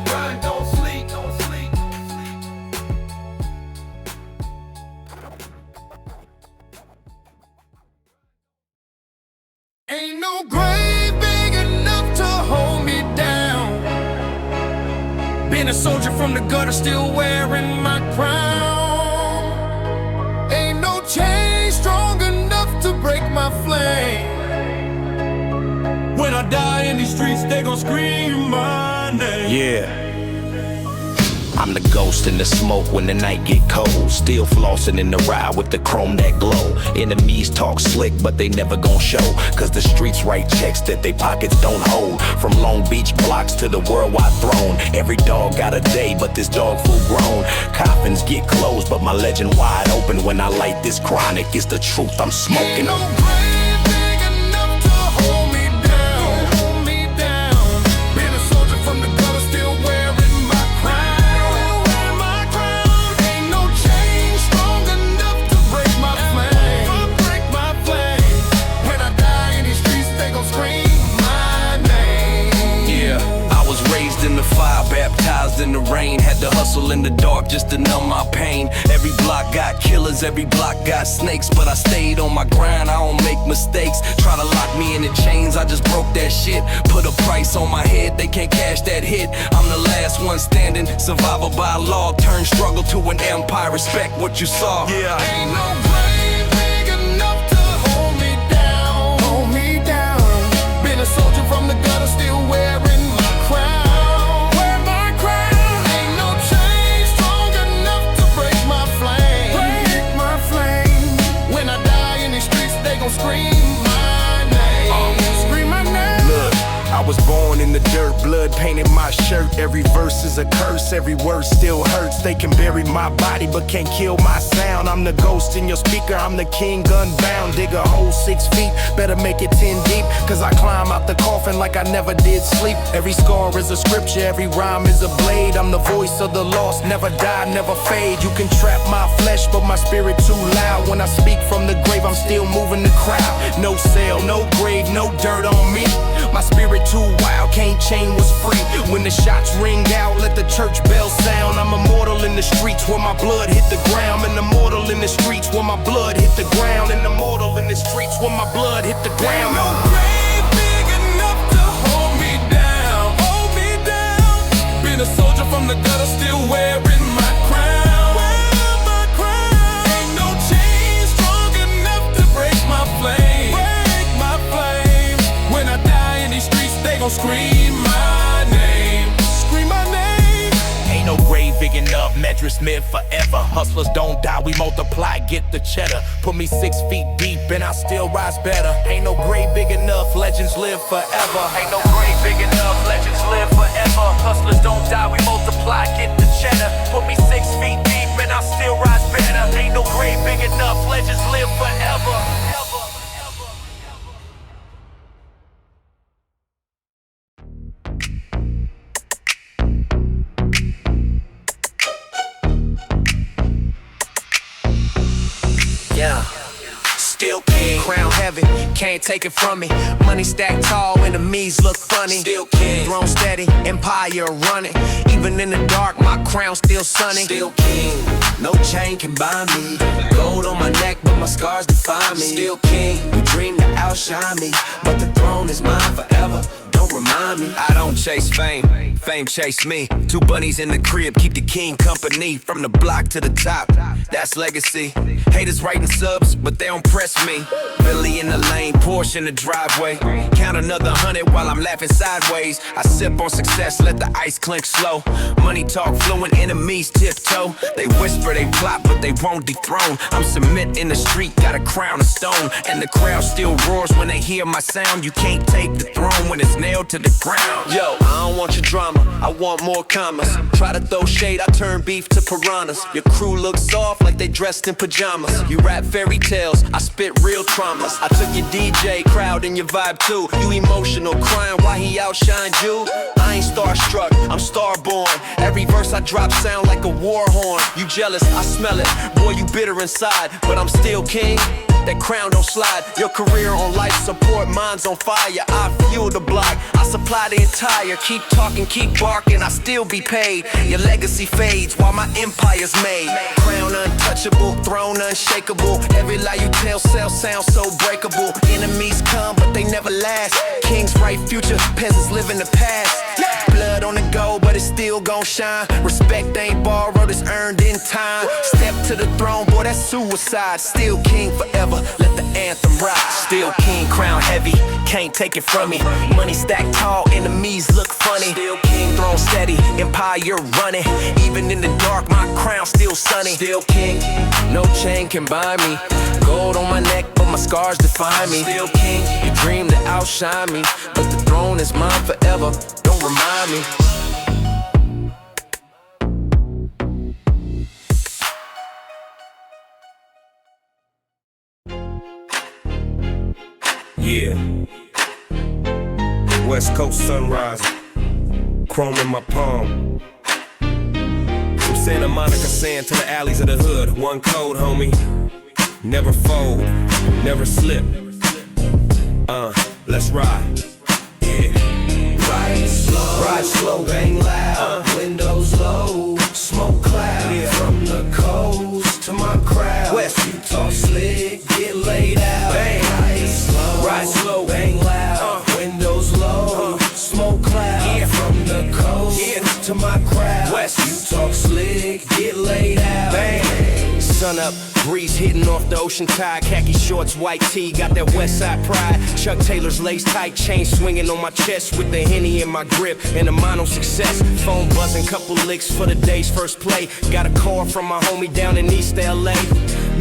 S3: Grind, don't sleep, don't sleep.
S7: Ain't no grave big enough to hold me down. Been a soldier from the gutter, still wearing my crown. Ain't no chain strong enough to break my flame.
S8: When I die in these streets, they gon' scream my name.
S5: Yeah. I'm the ghost in the smoke when the night get cold. Still flossing in the ride with the chrome that glow. Enemies talk slick, but they never gon' show. Cause the streets write checks that they pockets don't hold. From Long Beach blocks to the worldwide throne. Every dog got a day, but this dog full grown. Coffins get closed, but my legend wide open. When I light this chronic, it's the truth I'm smoking.
S7: Ain't no grave big enough to hold me down. Hold me down. Been a soldier from the gutter, still wearing my crown. Ain't no chain strong enough to break my flame. Break my flame. When I die in these streets, they gon' scream my name.
S4: Yeah, I was raised in the fire, baptized in the rain. Had to hustle in the dark just to numb my pain. Every block got killers, every block got snakes. But I stayed on my grind, I don't make mistakes. Try to lock me in the chains, I just broke that shit. Put a price on my head, they can't cash that hit. I'm the last one standing, survival by law. Turn struggle to an empire, respect what you saw.
S8: Yeah.
S7: Ain't no grave big enough to hold me down. Hold me down. Been a soldier from the gutter, still wearing my crown. Wear my crown. Ain't no chain strong enough to break my flame. Break my flame. When I die in these streets, they gon' scream my name. Scream my name.
S5: Look, I
S3: was born in the dirt, blood painted my shirt. Every verse is a curse, every word still hurts. They can bury my body but can't kill my sound. I'm the ghost in your speaker, I'm the king gunbound. Dig a hole 6 feet, better make it 10 deep, cause I climb out the coffin like I never did sleep. Every scar is a scripture, every rhyme is a blade. I'm the voice of the lost, never die, never fade. You can trap my flesh but my spirit too loud. When I speak from the grave, I'm still moving the crowd. No cell, no grave, no dirt on me. My spirit too wild, can't chain what's free. When the shots ring out, let the church bell sound. I'm immortal in the streets where my blood hit the ground. And immortal in the streets where my blood hit the ground. And immortal in the streets where my blood hit the ground.
S4: No grave big enough to hold me down, hold me down. Been a soldier from the gutter, still wearing my crown, wear my crown. Ain't no chain strong enough to break my flame, break my flame. When I die in these streets, they gon' scream my name, scream my name.
S3: Ain't no grave big enough, Medris live forever. Hustlers don't die, we multiply, get the cheddar. Put me 6 feet deep and I still rise better. Ain't no grave big enough, legends live forever. Ain't no grave big enough, legends live forever. Hustlers don't die, we multiply, get the cheddar. Put me 6 feet deep and I still rise better. Ain't no grave big enough, legends live forever.
S5: Yeah. Still king, crown heavy, can't take it from me. Money stacked tall, enemies look funny. Still king, throne steady, empire running. Even in the dark, my crown still sunny. Still king, no chain can bind me. Gold on my neck, but my scars define me. Still king, you dream to outshine me, but the throne is mine forever. Don't remind me. I don't chase fame, fame chase me. 2 bunnies in the crib, keep the king company. From the block to the top, that's legacy. Haters writing subs, but they don't press me. Billy in the lane, Porsche in the driveway. Count another 100 while I'm laughing sideways. I sip on success, let the ice clink slow. Money talk fluent, enemies tiptoe. They whisper, they plot, but they won't dethrone. I'm submit in the street, got a crown of stone. And the crowd still roars when they hear my sound. You can't take the throne when it's nailed to the ground. Yo, I don't want your drama, I want more commas. Try to throw shade, I turn beef to piranhas. Your crew looks soft like they dressed in pajamas. You rap fairy tales, I spit real traumas. I took your DJ crowd and your vibe too. You emotional, crying why he outshined you. I ain't starstruck, I'm starborn. Every verse I drop sound like a war horn. You jealous, I smell it. Boy, you bitter inside, but I'm still king. That crown don't slide. Your career on life support, mine's on fire. I fuel the block, I supply the entire. Keep talking, keep barking, I still be paid. Your legacy fades while my empire's made. Crown untouchable, throne unshakable. Every lie you tell sounds so breakable. Enemies come, but they never last. Kings write future, peasants live in the past. Blood on the go, but it's still gon' shine. Respect ain't borrowed, it's earned in time. Step to the throne, boy, that's suicide. Still king forever, let the anthem rock. Still king, crown heavy, can't take it from me. Money stacked tall, enemies look funny. Still king, throne steady, empire running. Even in the dark, my crown still sunny. Still king, no chain can bind me. Gold on my neck, but my scars define me. Still king, you dream to outshine me, but the throne is mine forever. Don't remind me.
S9: Yeah. West Coast sunrise, chrome in my palm. From Santa Monica sand to the alleys of the hood. One code, homie. Never fold, never slip. Let's ride. Yeah.
S3: Ride slow, bang loud, windows low, smoke cloud. Yeah. From the coast to my crowd, West, you talk slick, get laid out. Bang. Ride slow, bang loud, windows low, smoke cloud. Yeah. From the coast to my crowd, West, you talk slick, get laid out. Bang.
S5: Sun up, breeze hitting off the ocean tide. Khaki shorts, white tee, got that west side pride. Chuck Taylor's lace tight, chain swinging on my chest with the Henny in my grip and a mono success. Phone buzzing, couple licks for the day's first play. Got a call from my homie down in East LA.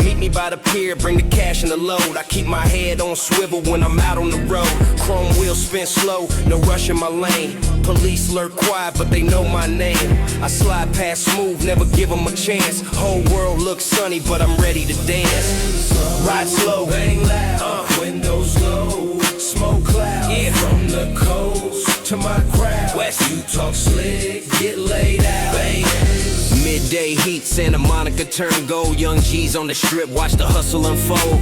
S5: Meet me by the pier, bring the cash and the load. I keep my head on swivel when I'm out on the road. Chrome wheels spin slow, no rush in my lane. Police lurk quiet, but they know my name. I slide past smooth, never give them a chance. Whole world looks sunny, but I'm ready to dance. Ride slow,
S3: Bang loud, windows low, smoke cloud,
S5: yeah.
S3: From the coast to my crowd,
S5: West.
S3: You talk slick, get laid out, bang.
S5: Midday heat, Santa Monica turn gold. Young G's on the strip, watch the hustle unfold.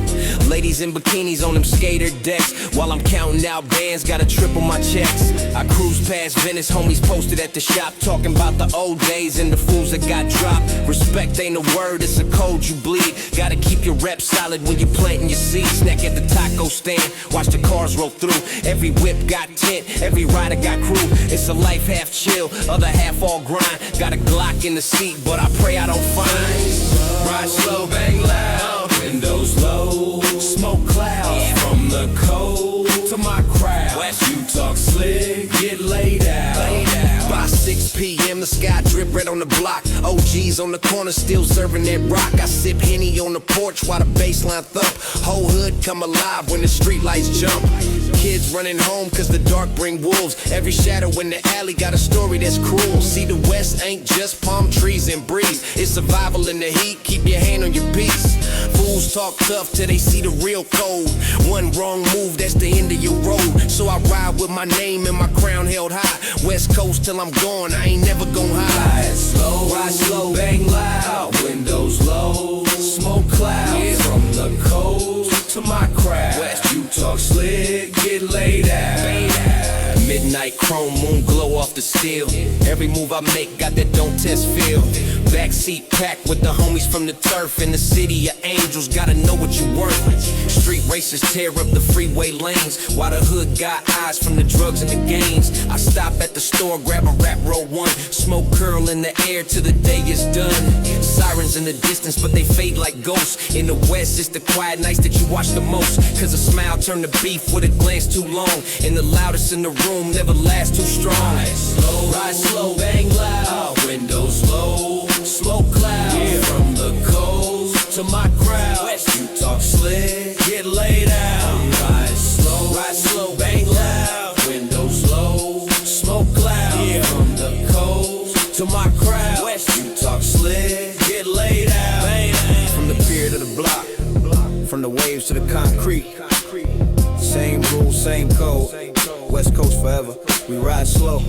S5: Ladies in bikinis on them skater decks. While I'm counting out bands, gotta triple my checks. I cruise past Venice, homies posted at the shop, talking about the old days and the fools that got dropped. Respect ain't a word, it's a code you bleed. Gotta keep your rep solid when you planting your seeds. Snack at the taco stand, watch the cars roll through. Every whip got tent, every rider got crew. It's a life half chill, other half all grind. Got a Glock in the seat, but I pray I don't find.
S3: Ride slow, bang loud, windows low, smoke clouds,
S5: yeah.
S3: From the cold to my crowd,
S5: West.
S3: You talk slick, get laid out,
S5: By 6 p.m. the sky drip red on the block. OGs on the corner still serving that rock. I sip Henny on the porch while the bassline thump. Whole hood come alive when the street lights jump. Kids running home cause the dark bring wolves. Every shadow in the alley got a story that's cruel. See, the West ain't just palm trees and breeze. It's survival in the heat, keep your hand on your piece. Fools talk tough till they see the real cold. One wrong move, that's the end of your road. So I ride with my name and my crown held high. West Coast till I'm gone, I ain't never gon' hide.
S3: ride slow, bang loud, windows low, smoke clouds,
S5: yeah.
S3: From the coast to my crowd,
S5: West.
S3: You talk slick, get laid out,
S5: Midnight chrome moon glow off the steel. Every move I make got that don't test feel. Backseat packed with the homies from the turf. In the city of angels, gotta know what you worth. Street racers tear up the freeway lanes, while the hood got eyes from the drugs and the gains. I stop at the store, grab a rap roll one. Smoke curl in the air till the day is done. Sirens in the distance, but they fade like ghosts. In the West, it's the quiet nights that you watch the most. Cause a smile turn to beef with a glance too long. And the loudest in the room never lasts too strong.
S3: ride slow, bang loud, windows low, smoke clouds,
S5: yeah.
S3: From the coast to my crowd,
S5: West.
S3: You talk slick, get laid out, ride slow, bang loud, windows low, smoke clouds,
S5: yeah.
S3: From the coast to my crowd,
S5: West.
S3: You talk slick, get laid out,
S5: From the pier to the block, from the waves to the concrete. Same rules, same code. West Coast forever. We ride slow.